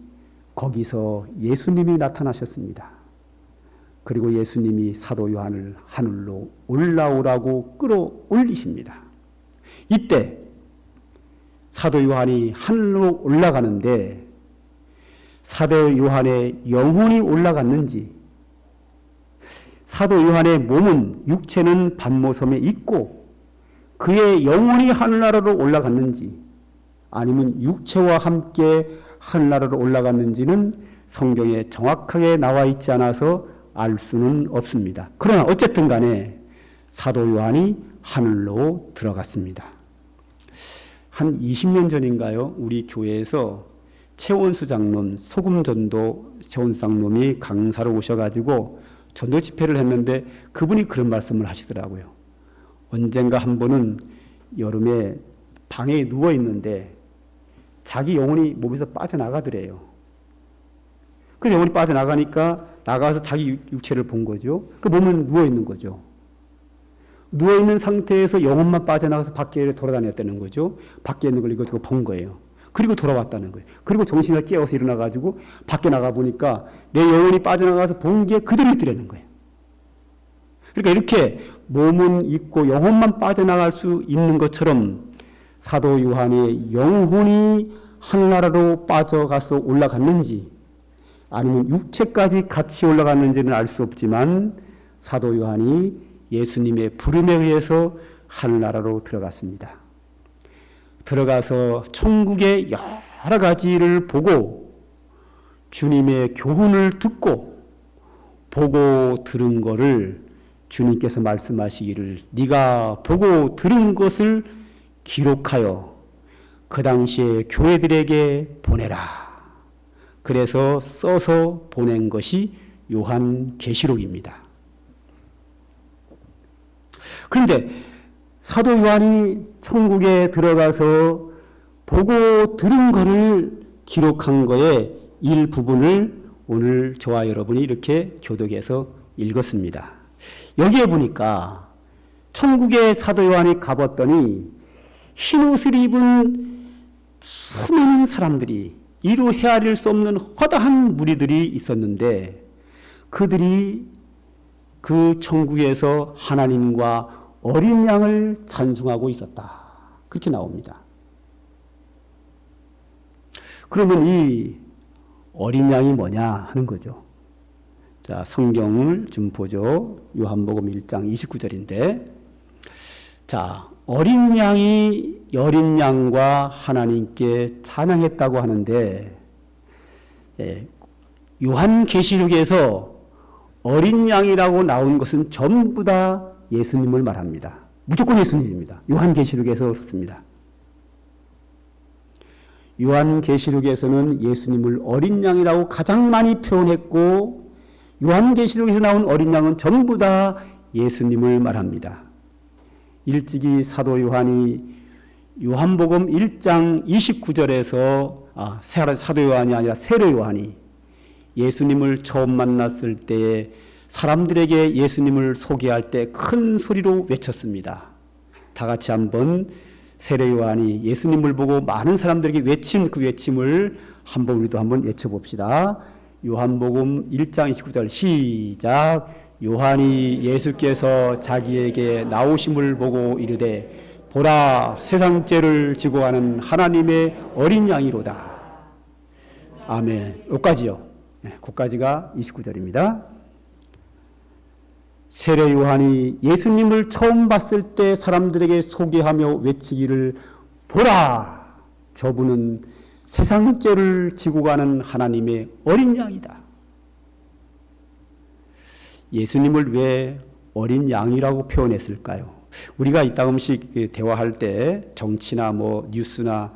거기서 예수님이 나타나셨습니다. 그리고 예수님이 사도 요한을 하늘로 올라오라고 끌어올리십니다. 이때 사도 요한이 하늘로 올라가는데 사도 요한의 영혼이 올라갔는지 사도 요한의 몸은 육체는 밤모섬에 있고 그의 영혼이 하늘나라로 올라갔는지 아니면 육체와 함께 하늘나라로 올라갔는지는 성경에 정확하게 나와 있지 않아서 알 수는 없습니다. 그러나 어쨌든 간에 사도 요한이 하늘로 들어갔습니다. 한 20년 전인가요? 우리 교회에서 최원수 장로님, 소금전도 최원수 장로님이 강사로 오셔가지고 전도 집회를 했는데 그분이 그런 말씀을 하시더라고요. 언젠가 한 번은 여름에 방에 누워 있는데 자기 영혼이 몸에서 빠져나가더래요. 그 영혼이 빠져나가니까 나가서 자기 육체를 본 거죠. 그 몸은 누워 있는 거죠. 누워있는 상태에서 영혼만 빠져나가서 밖에 돌아다녔다는 거죠. 밖에 있는 걸 이것저것 본 거예요. 그리고 돌아왔다는 거예요. 그리고 정신을 깨워서 일어나가지고 밖에 나가 보니까 내 영혼이 빠져나가서 본 게 그대로 있더라는 거예요. 그러니까 이렇게 몸은 있고 영혼만 빠져나갈 수 있는 것처럼 사도 요한의 영혼이 하늘나라로 빠져가서 올라갔는지 아니면 육체까지 같이 올라갔는지는 알 수 없지만 사도 요한이 예수님의 부름에 의해서 하늘나라로 들어갔습니다. 들어가서 천국의 여러 가지를 보고 주님의 교훈을 듣고 보고 들은 것을 주님께서 말씀하시기를 네가 보고 들은 것을 기록하여 그 당시에 교회들에게 보내라. 그래서 써서 보낸 것이 요한계시록입니다. 그런데 사도 요한이 천국에 들어가서 보고 들은 것을 기록한 거의 일부분을 오늘 저와 여러분이 이렇게 교독에서 읽었습니다. 여기에 보니까 천국에 사도 요한이 가봤더니 흰옷을 입은 수많은 사람들이 이루 헤아릴 수 없는 허다한 무리들이 있었는데 그들이 그 천국에서 하나님과 어린 양을 찬송하고 있었다. 그렇게 나옵니다. 그러면 이 어린 양이 뭐냐 하는 거죠. 자, 성경을 좀 보죠. 요한복음 1장 29절인데 자, 어린 양과 하나님께 찬양했다고 하는데 요한계시록에서 어린 양이라고 나온 것은 전부 다 예수님을 말합니다. 무조건 예수님입니다. 요한계시록에서 그렇습니다. 요한계시록에서는 예수님을 어린 양이라고 가장 많이 표현했고 요한계시록에서 나온 어린 양은 전부 다 예수님을 말합니다. 일찍이 사도 요한이 요한복음 1장 29절에서 사도 요한이 아니라 세례 요한이 예수님을 처음 만났을 때에 사람들에게 예수님을 소개할 때 큰 소리로 외쳤습니다. 다 같이 한번 세례 요한이 예수님을 보고 많은 사람들에게 외친 그 외침을 한번 우리도 한번 외쳐봅시다. 요한복음 1장 29절 시작. 요한이 예수께서 자기에게 나오심을 보고 이르되 보라 세상 죄를 지고 가는 하나님의 어린 양이로다. 아멘. 여기까지요. 거기까지가 29절입니다. 세례 요한이 예수님을 처음 봤을 때 사람들에게 소개하며 외치기를 보라 저분은 세상 죄를 지고 가는 하나님의 어린 양이다. 예수님을 왜 어린 양이라고 표현했을까요? 우리가 이따금씩 대화할 때 정치나 뭐 뉴스나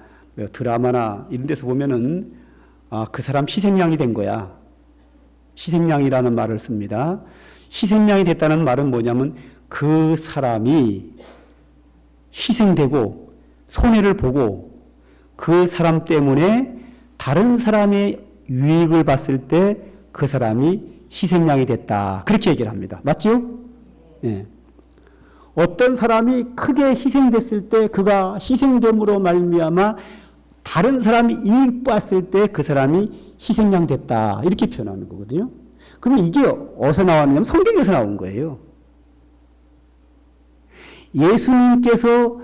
드라마나 이런 데서 보면은 그 사람 희생양이 된 거야. 희생양이라는 말을 씁니다. 희생양이 됐다는 말은 뭐냐면 그 사람이 희생되고 손해를 보고 그 사람 때문에 다른 사람의 유익을 봤을 때 그 사람이 희생양이 됐다. 그렇게 얘기를 합니다. 맞죠? 네. 어떤 사람이 크게 희생됐을 때 그가 희생됨으로 말미암아 다른 사람이 이익 봤을 때 그 사람이 희생양 됐다. 이렇게 표현하는 거거든요. 그러면 이게 어디서 나왔냐면 성경에서 나온 거예요. 예수님께서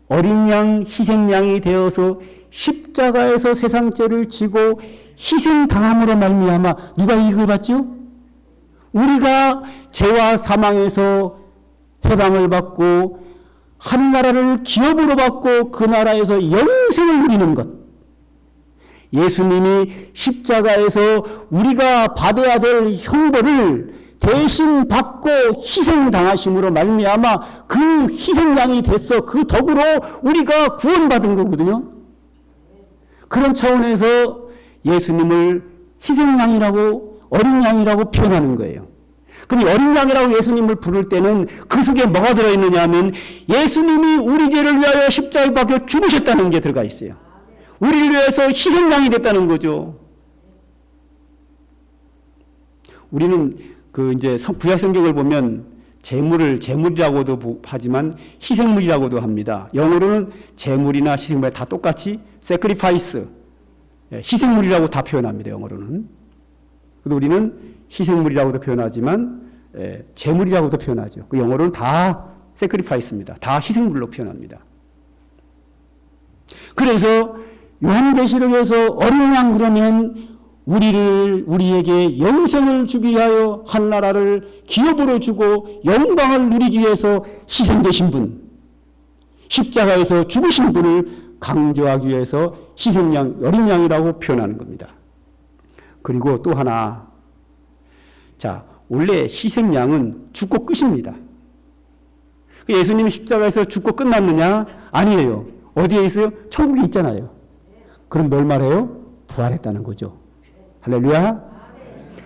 어린 양, 희생양이 되어서 십자가에서 세상 죄를 지고 희생당함으로 말미암아 누가 이익을 봤죠? 우리가 죄와 사망에서 해방을 받고 하늘나라를 기업으로 받고 그 나라에서 영생을 누리는 것. 예수님이 십자가에서 우리가 받아야 될 형벌을 대신 받고 희생당하심으로 말미암아 그 희생양이 됐어. 그 덕으로 우리가 구원받은 거거든요. 그런 차원에서 예수님을 희생양이라고 어린 양이라고 표현하는 거예요. 그럼 어린 양이라고 예수님을 부를 때는 그 속에 뭐가 들어있느냐 하면 예수님이 우리 죄를 위하여 십자가에 박혀 죽으셨다는 게 들어가 있어요. 우리를 위해서 희생양이 됐다는 거죠. 우리는 그 이제 구약 성경을 보면 제물이라고도 하지만 희생물이라고도 합니다. 영어로는 제물이나 희생물 다 똑같이 sacrifice, 희생물이라고 다 표현합니다. 영어로는. 그래도 우리는 희생물이라고도 표현하지만 제물이라고도 표현하죠. 그 영어로는 다 sacrifice입니다. 다 희생물로 표현합니다. 그래서 요한계시록에서 어린 양 그러면 우리에게 영생을 주기 위하여 한 나라를 기업으로 주고 영광을 누리기 위해서 희생되신 분, 십자가에서 죽으신 분을 강조하기 위해서 희생양, 어린 양이라고 표현하는 겁니다. 그리고 또 하나, 자, 원래 희생양은 죽고 끝입니다. 예수님이 십자가에서 죽고 끝났느냐? 아니에요. 어디에 있어요? 천국에 있잖아요. 그럼 뭘 말해요? 부활했다는 거죠. 할렐루야.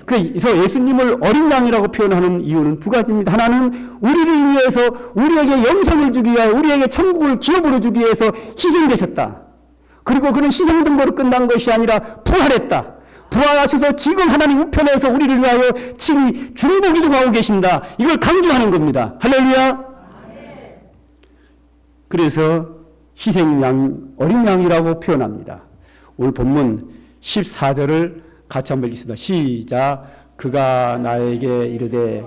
그래서 예수님을 어린 양이라고 표현하는 이유는 두 가지입니다. 하나는 우리를 위해서, 우리에게 영생을 주기 위하여, 우리에게 천국을 기업으로 주기 위해서 희생되셨다. 그리고 그는 희생된 거로 끝난 것이 아니라 부활했다. 부활하셔서 지금 하나님 우편에서 우리를 위하여 친히 중보기도 하고 계신다. 이걸 강조하는 겁니다. 할렐루야. 그래서 희생양, 어린 양이라고 표현합니다. 오늘 본문 14절을 같이 한번 읽겠습니다. 시작. 그가 나에게 이르되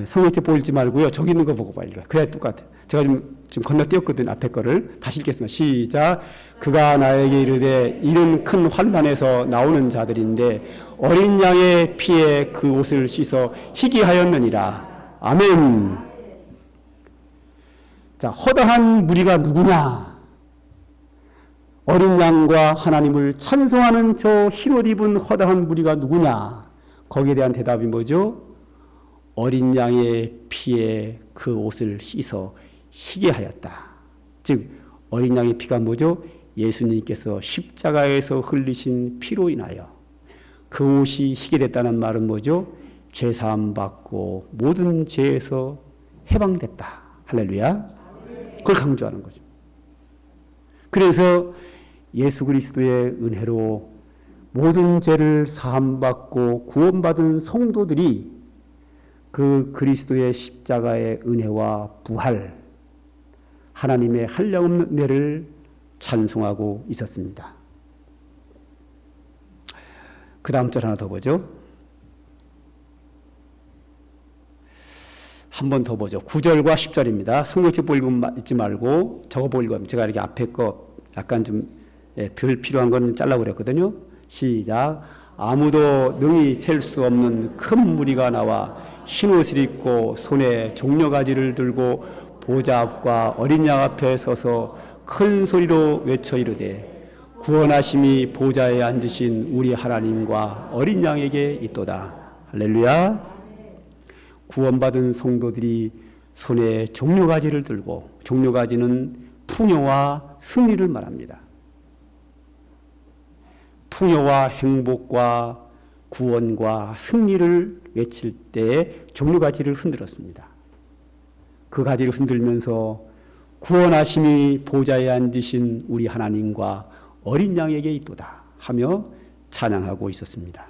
성경책 보지 말고요. 저기 있는 거 보고 빨리 읽어요. 그래야 똑같아요. 제가 지금 건너뛰었거든요. 앞에 거를. 다시 읽겠습니다. 시작. 그가 나에게 이르되 이는 큰 환난에서 나오는 자들인데 어린 양의 피에 그 옷을 씻어 희귀하였느니라. 아멘. 자, 허다한 무리가 누구냐? 어린 양과 하나님을 찬송하는 저 흰옷 입은 허다한 무리가 누구냐? 거기에 대한 대답이 뭐죠? 어린 양의 피에 그 옷을 씻어 희게 하였다. 즉 어린 양의 피가 뭐죠? 예수님께서 십자가에서 흘리신 피로 인하여 그 옷이 희게 됐다는 말은 뭐죠? 죄 사함 받고 모든 죄에서 해방됐다. 할렐루야. 그걸 강조하는 거죠. 그래서 예수 그리스도의 은혜로 모든 죄를 사함 받고 구원받은 성도들이 그 그리스도의 십자가의 은혜와 부활, 하나님의 한량없는 은혜를 찬송하고 있었습니다. 그 다음 절 하나 더 보죠. 한 번 더 보죠. 9절과 10절입니다. 성경책 보고 읽지 말고 저거 보고 읽어요. 제가 이렇게 앞에 거 약간 좀 덜 필요한 건 잘라버렸거든요. 시작. 아무도 능히 셀 수 없는 큰 무리가 나와 흰옷을 입고 손에 종려가지를 들고 보좌 앞과 어린 양 앞에 서서 큰 소리로 외쳐 이르되 구원하심이 보좌에 앉으신 우리 하나님과 어린 양에게 있도다. 할렐루야. 구원받은 성도들이 손에 종려가지를 들고, 종려가지는 풍요와 승리를 말합니다. 풍요와 행복과 구원과 승리를 외칠 때 종려가지를 흔들었습니다. 그 가지를 흔들면서 구원하심이 보좌에 앉으신 우리 하나님과 어린 양에게 있도다 하며 찬양하고 있었습니다.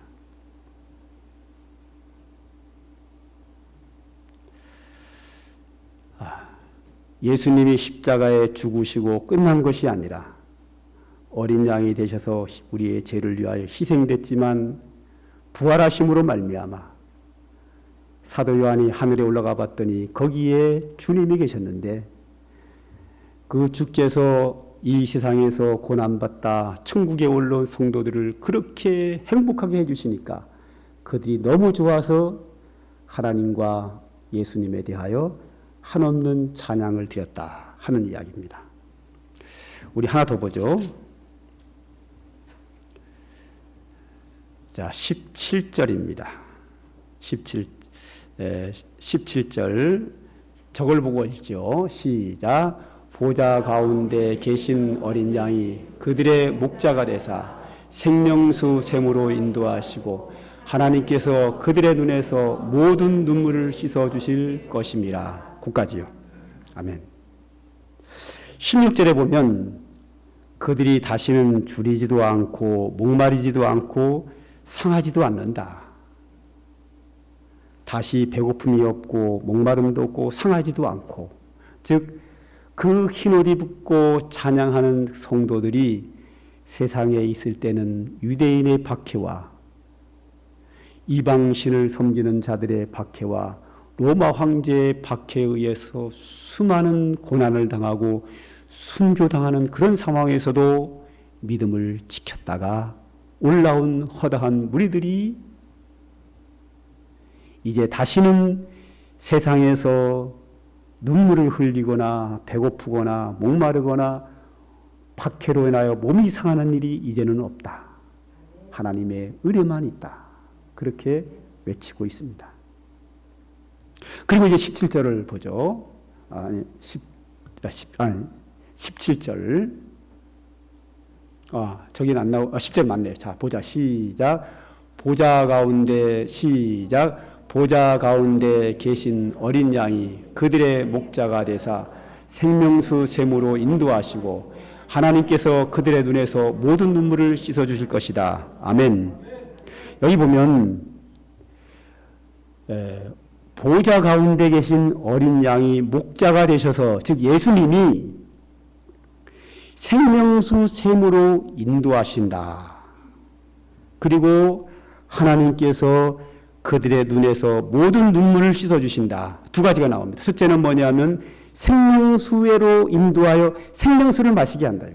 예수님이 십자가에 죽으시고 끝난 것이 아니라 어린 양이 되셔서 우리의 죄를 위하여 희생됐지만 부활하심으로 말미암아 사도 요한이 하늘에 올라가 봤더니 거기에 주님이 계셨는데 그 주께서 이 세상에서 고난받다 천국에 올라온 성도들을 그렇게 행복하게 해주시니까 그들이 너무 좋아서 하나님과 예수님에 대하여 한없는 찬양을 드렸다 하는 이야기입니다. 우리 하나 더 보죠. 자, 17절입니다. 17절 저걸 보고 읽죠. 시작. 보좌 가운데 계신 어린 양이 그들의 목자가 되사 생명수 샘으로 인도하시고 하나님께서 그들의 눈에서 모든 눈물을 씻어 주실 것임이라. 거기까지요. 아멘. 16절에 보면 그들이 다시는 줄이지도 않고 목마르지도 않고 상하지도 않는다. 다시 배고픔이 없고 목마름도 없고 상하지도 않고, 즉 그 흰옷 입고 찬양하는 성도들이 세상에 있을 때는 유대인의 박해와 이방신을 섬기는 자들의 박해와 로마 황제의 박해에 의해서 수많은 고난을 당하고 순교당하는 그런 상황에서도 믿음을 지켰다가 올라온 허다한 무리들이 이제 다시는 세상에서 눈물을 흘리거나 배고프거나 목마르거나 박해로 인하여 몸이 상하는 일이 이제는 없다. 하나님의 은혜만 있다. 그렇게 외치고 있습니다. 그리고 이제 17절을 보죠. 17절. 저긴 안 나오, 10절 맞네요. 자, 보자. 시작. 보좌 가운데, 시작. 보좌 가운데 계신 어린 양이 그들의 목자가 되사 생명수 샘으로 인도하시고 하나님께서 그들의 눈에서 모든 눈물을 씻어주실 것이다. 아멘. 여기 보면 보좌 가운데 계신 어린 양이 목자가 되셔서, 즉 예수님이 생명수 샘으로 인도하신다. 그리고 하나님께서 그들의 눈에서 모든 눈물을 씻어주신다. 두 가지가 나옵니다. 첫째는 뭐냐면 생명수로 인도하여 생명수를 마시게 한다.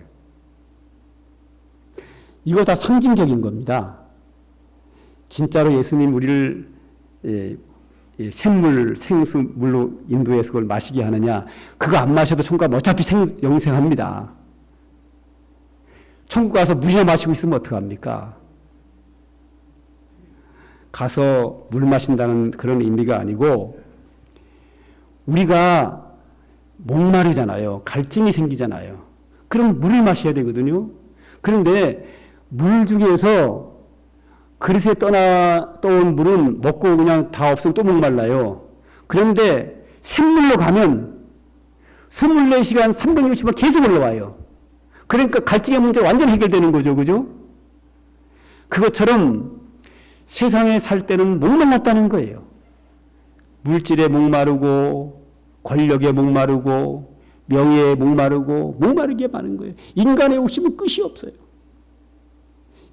이거 다 상징적인 겁니다. 진짜로 예수님 우리를 샘물, 생수물로 인도해서 그걸 마시게 하느냐? 그거 안 마셔도 천국 가면 어차피 영생합니다. 천국 가서 물이나 마시고 있으면 어떡합니까? 가서 물 마신다는 그런 의미가 아니고, 우리가 목마르잖아요. 갈증이 생기잖아요. 그럼 물을 마셔야 되거든요. 그런데 물 중에서 그릇에 떠온 물은 먹고 그냥 다 없으면 또 목말라요. 그런데 샘물로 가면 24시간 360일 계속 올라와요. 그러니까 갈증의 문제가 완전히 해결되는 거죠. 그죠? 그것처럼 세상에 살 때는 목말랐다는 거예요. 물질에 목마르고 권력에 목마르고 명예에 목마르고 목마르게 많은 거예요. 인간의 욕심은 끝이 없어요.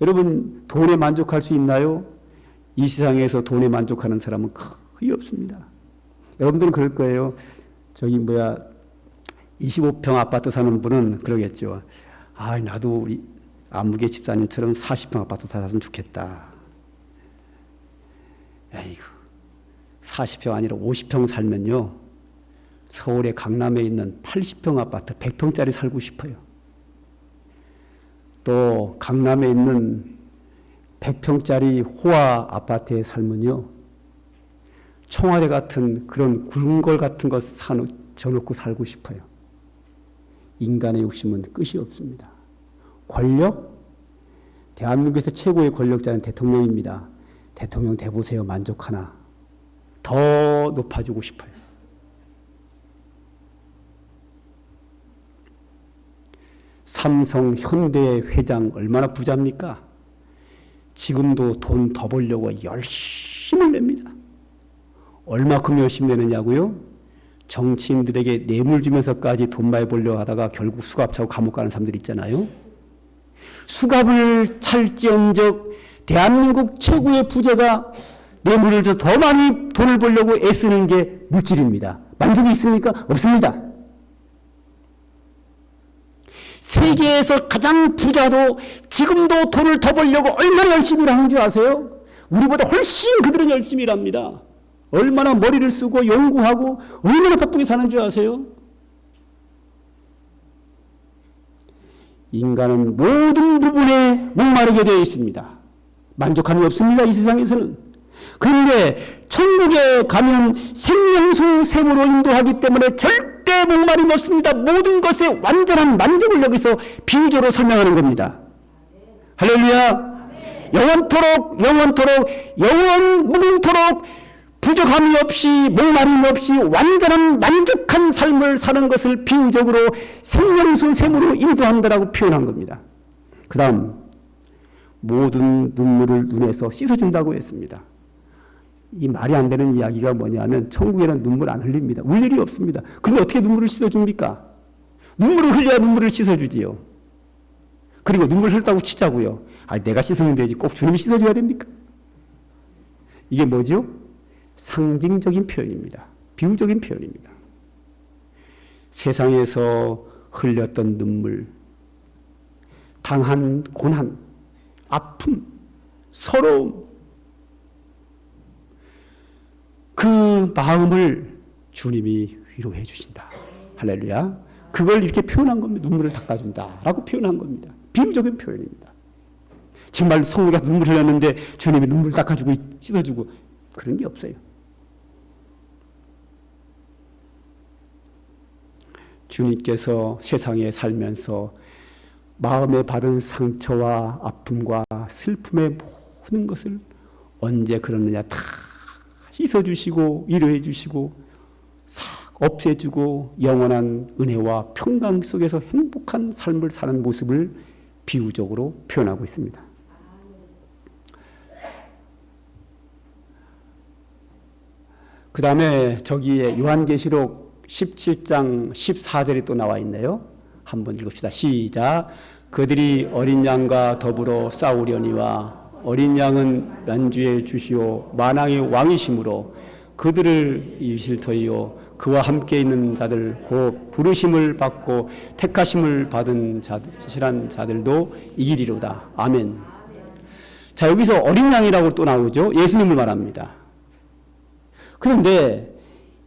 여러분, 돈에 만족할 수 있나요? 이 세상에서 돈에 만족하는 사람은 거의 없습니다. 여러분들은 그럴 거예요. 25평 아파트 사는 분은 그러겠죠. 나도 우리 안무개 집사님처럼 40평 아파트 살았으면 좋겠다. 에이구, 40평 아니라 50평 살면요, 서울의 강남에 있는 80평 아파트 100평짜리 살고 싶어요. 또 강남에 있는 100평짜리 호화 아파트에 살면요, 청와대 같은 그런 굴걸 같은 거 져놓고 살고 싶어요. 인간의 욕심은 끝이 없습니다. 권력? 대한민국에서 최고의 권력자는 대통령입니다. 대통령 돼보세요. 만족하나? 더 높아지고 싶어요. 삼성, 현대 회장 얼마나 부자입니까? 지금도 돈 더 벌려고 열심히 냅니다. 얼마큼 열심히 내느냐고요? 정치인들에게 뇌물 주면서까지 돈 많이 벌려고 하다가 결국 수갑 차고 감옥 가는 사람들 있잖아요. 수갑을 찰지언정 대한민국 최고의 부자가 뇌물을 줘 더 많이 돈을 벌려고 애쓰는 게 물질입니다. 만족이 있습니까? 없습니다. 세계에서 가장 부자도 지금도 돈을 더 벌려고 얼마나 열심히 하는 줄 아세요? 우리보다 훨씬 그들은 열심히 일합니다. 얼마나 머리를 쓰고 연구하고 얼마나 바쁘게 사는 줄 아세요? 인간은 모든 부분에 목마르게 되어 있습니다. 만족함이 없습니다. 이 세상에서는. 그런데 천국에 가면 생명수 샘으로 인도하기 때문에 절대 목마름이 없습니다. 모든 것에 완전한 만족을 여기서 비유적으로 설명하는 겁니다. 할렐루야. 영원토록 무궁토록 부족함이 없이 목마름이 없이 완전한 만족한 삶을 사는 것을 비유적으로 생명수 샘으로 인도한다라고 표현한 겁니다. 그 다음 모든 눈물을 눈에서 씻어준다고 했습니다. 이 말이 안 되는 이야기가 뭐냐면 천국에는 눈물 안 흘립니다. 울 일이 없습니다. 그런데 어떻게 눈물을 씻어줍니까? 눈물을 흘려야 눈물을 씻어주지요. 그리고 눈물 흘렸다고 치자고요. 내가 씻으면 되지 꼭 주님이 씻어줘야 됩니까? 이게 뭐죠? 상징적인 표현입니다. 비유적인 표현입니다. 세상에서 흘렸던 눈물, 당한 고난, 아픔, 서러움, 그 마음을 주님이 위로해 주신다. 할렐루야. 그걸 이렇게 표현한 겁니다. 눈물을 닦아준다라고 표현한 겁니다. 비유적인 표현입니다. 정말 성도가 눈물 흘렸는데 주님이 눈물 닦아주고 씻어주고 그런 게 없어요. 주님께서 세상에 살면서 마음에 받은 상처와 아픔과 슬픔의 모든 것을 언제 그러느냐 다 씻어주시고 위로해 주시고 싹 없애주고 영원한 은혜와 평강 속에서 행복한 삶을 사는 모습을 비유적으로 표현하고 있습니다. 그 다음에 저기에 요한계시록 17장 14절이 또 나와 있네요. 한번 읽읍시다. 시작. 그들이 어린 양과 더불어 싸우려니와 어린 양은 만주의 주시오 만왕의 왕이심으로 그들을 이기실 터이요 그와 함께 있는 자들 곧 부르심을 받고 택하심을 받은 자들이란 자들도 이기리로다. 아멘. 자, 여기서 어린 양이라고 또 나오죠. 예수님을 말합니다. 그런데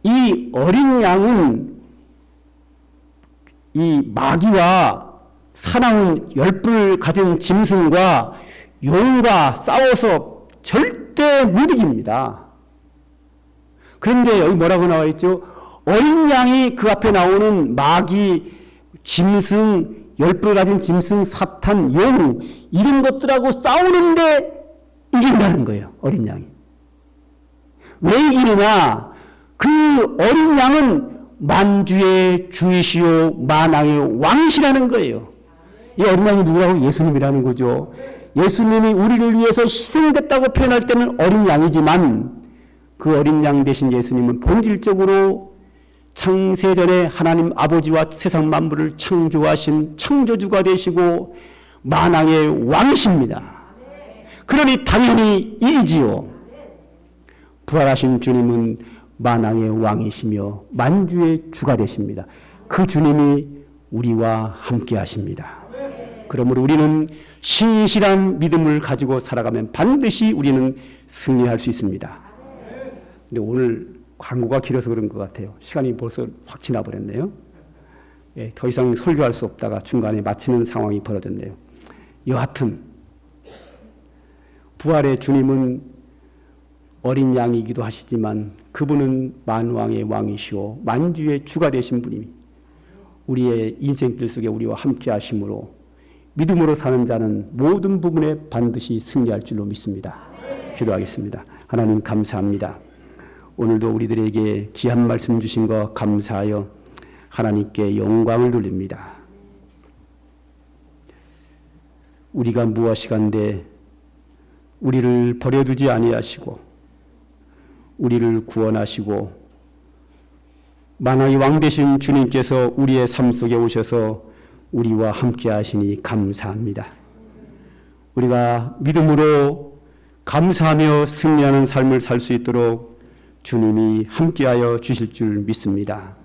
이 어린 양은 이 마귀와 사나운 열불 가진 짐승과 용과 싸워서 절대 못 이깁니다. 그런데 여기 뭐라고 나와 있죠? 어린 양이 그 앞에 나오는 마귀, 짐승, 열불 가진 짐승, 사탄, 용 이런 것들하고 싸우는데 이긴다는 거예요. 어린 양이. 왜 이기느냐? 그 어린 양은 만주의 주이시오 만왕의 왕이시라는 거예요. 이 어린 양이 누구라고? 예수님이라는 거죠. 예수님이 우리를 위해서 희생됐다고 표현할 때는 어린 양이지만 그 어린 양 대신 예수님은 본질적으로 창세전에 하나님 아버지와 세상 만물을 창조하신 창조주가 되시고 만왕의 왕이십니다. 그러니 당연히 이기지요. 부활하신 주님은 만왕의 왕이시며 만주의 주가 되십니다. 그 주님이 우리와 함께 하십니다. 그러므로 우리는 신실한 믿음을 가지고 살아가면 반드시 우리는 승리할 수 있습니다. 근데 오늘 광고가 길어서 그런 것 같아요. 시간이 벌써 확 지나버렸네요. 예, 더 이상 설교할 수 없다가 중간에 마치는 상황이 벌어졌네요. 여하튼 부활의 주님은 어린 양이기도 하시지만 그분은 만왕의 왕이시오 만주의 주가 되신 분이 우리의 인생길 속에 우리와 함께 하심으로 믿음으로 사는 자는 모든 부분에 반드시 승리할 줄로 믿습니다. 기도하겠습니다. 하나님 감사합니다. 오늘도 우리들에게 귀한 말씀 주신 것 감사하여 하나님께 영광을 돌립니다. 우리가 무엇이간데 우리를 버려두지 아니하시고 우리를 구원하시고 만왕의 왕 되신 주님께서 우리의 삶 속에 오셔서 우리와 함께 하시니 감사합니다. 우리가 믿음으로 감사하며 승리하는 삶을 살 수 있도록 주님이 함께하여 주실 줄 믿습니다.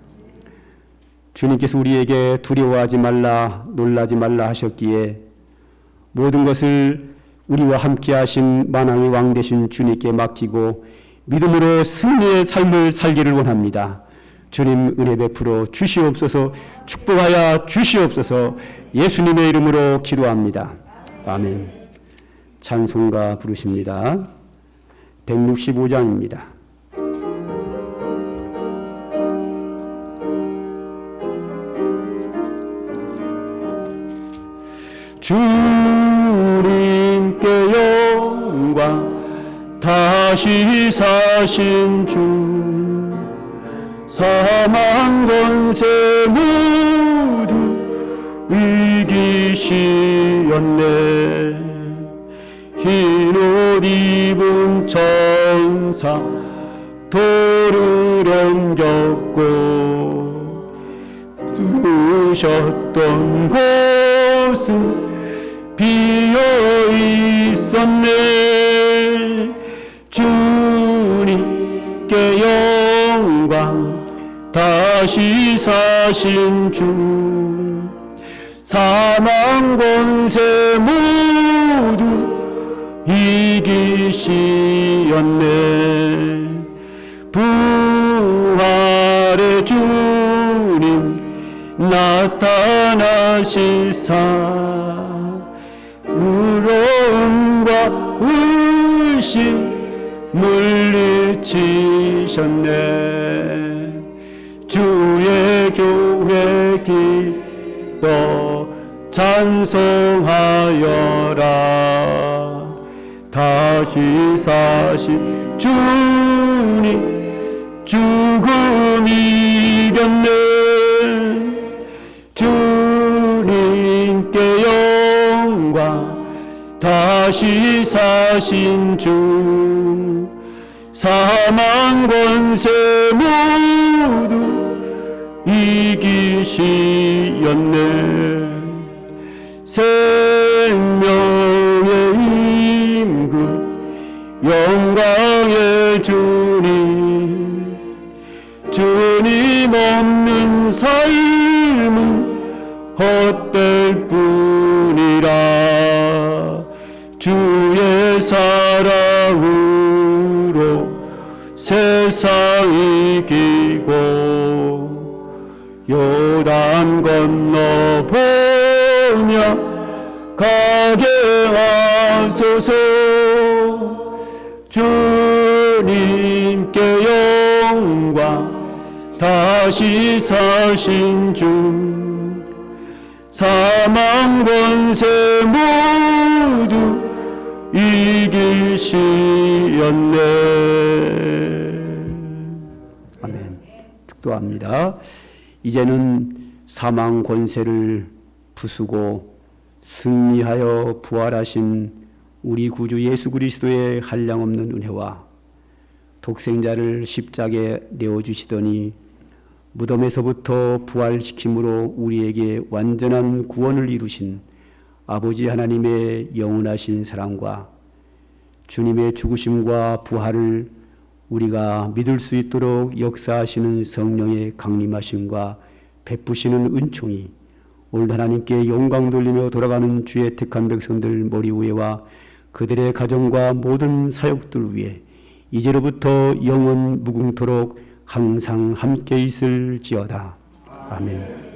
주님께서 우리에게 두려워하지 말라 놀라지 말라 하셨기에 모든 것을 우리와 함께 하신 만왕의 왕 되신 주님께 맡기고 믿음으로 승리의 삶을 살기를 원합니다. 주님 은혜 베풀어 주시옵소서. 축복하여 주시옵소서. 예수님의 이름으로 기도합니다. 아멘. 찬송가 부르십니다. 165장입니다. 주님께 영광 다 다시 사신 주 사망 권세 모두 이기시었네. 흰 옷 입은 천사 돌을 옮겼고 누우셨던 곳은 비어 있었네. 주님께 영광 다시 사신 주 사망 권세 모두 이기시었네. 부활의 주님 나타나시사 무서움과 의심 물리치셨네. 주의 교회 기뻐 찬송하여라. 다시 사신 주님 죽음 이겼네. 주님께 영광 다시 사신 주 사망 권세 모두 이기시었네. 생명의 임금 영광의 주님 주님 없는 삶은 헛될 뿐이라. 주의 사랑으로 세상 이기고 요단 건너 보냐 가게 하소서. 주님께 영광 다시 사신 주 사망 권세 모두 이기시었네. 아멘. 축도합니다. 이제는 사망 권세를 부수고 승리하여 부활하신 우리 구주 예수 그리스도의 한량없는 은혜와 독생자를 십자가에 내어주시더니 무덤에서부터 부활시킴으로 우리에게 완전한 구원을 이루신 아버지 하나님의 영원하신 사랑과 주님의 죽으심과 부활을 우리가 믿을 수 있도록 역사하시는 성령의 강림하심과 베푸시는 은총이 오늘 하나님께 영광 돌리며 돌아가는 주의 택한 백성들 머리 위에와 그들의 가정과 모든 사역들 위에 이제로부터 영원 무궁토록 항상 함께 있을지어다. 아멘.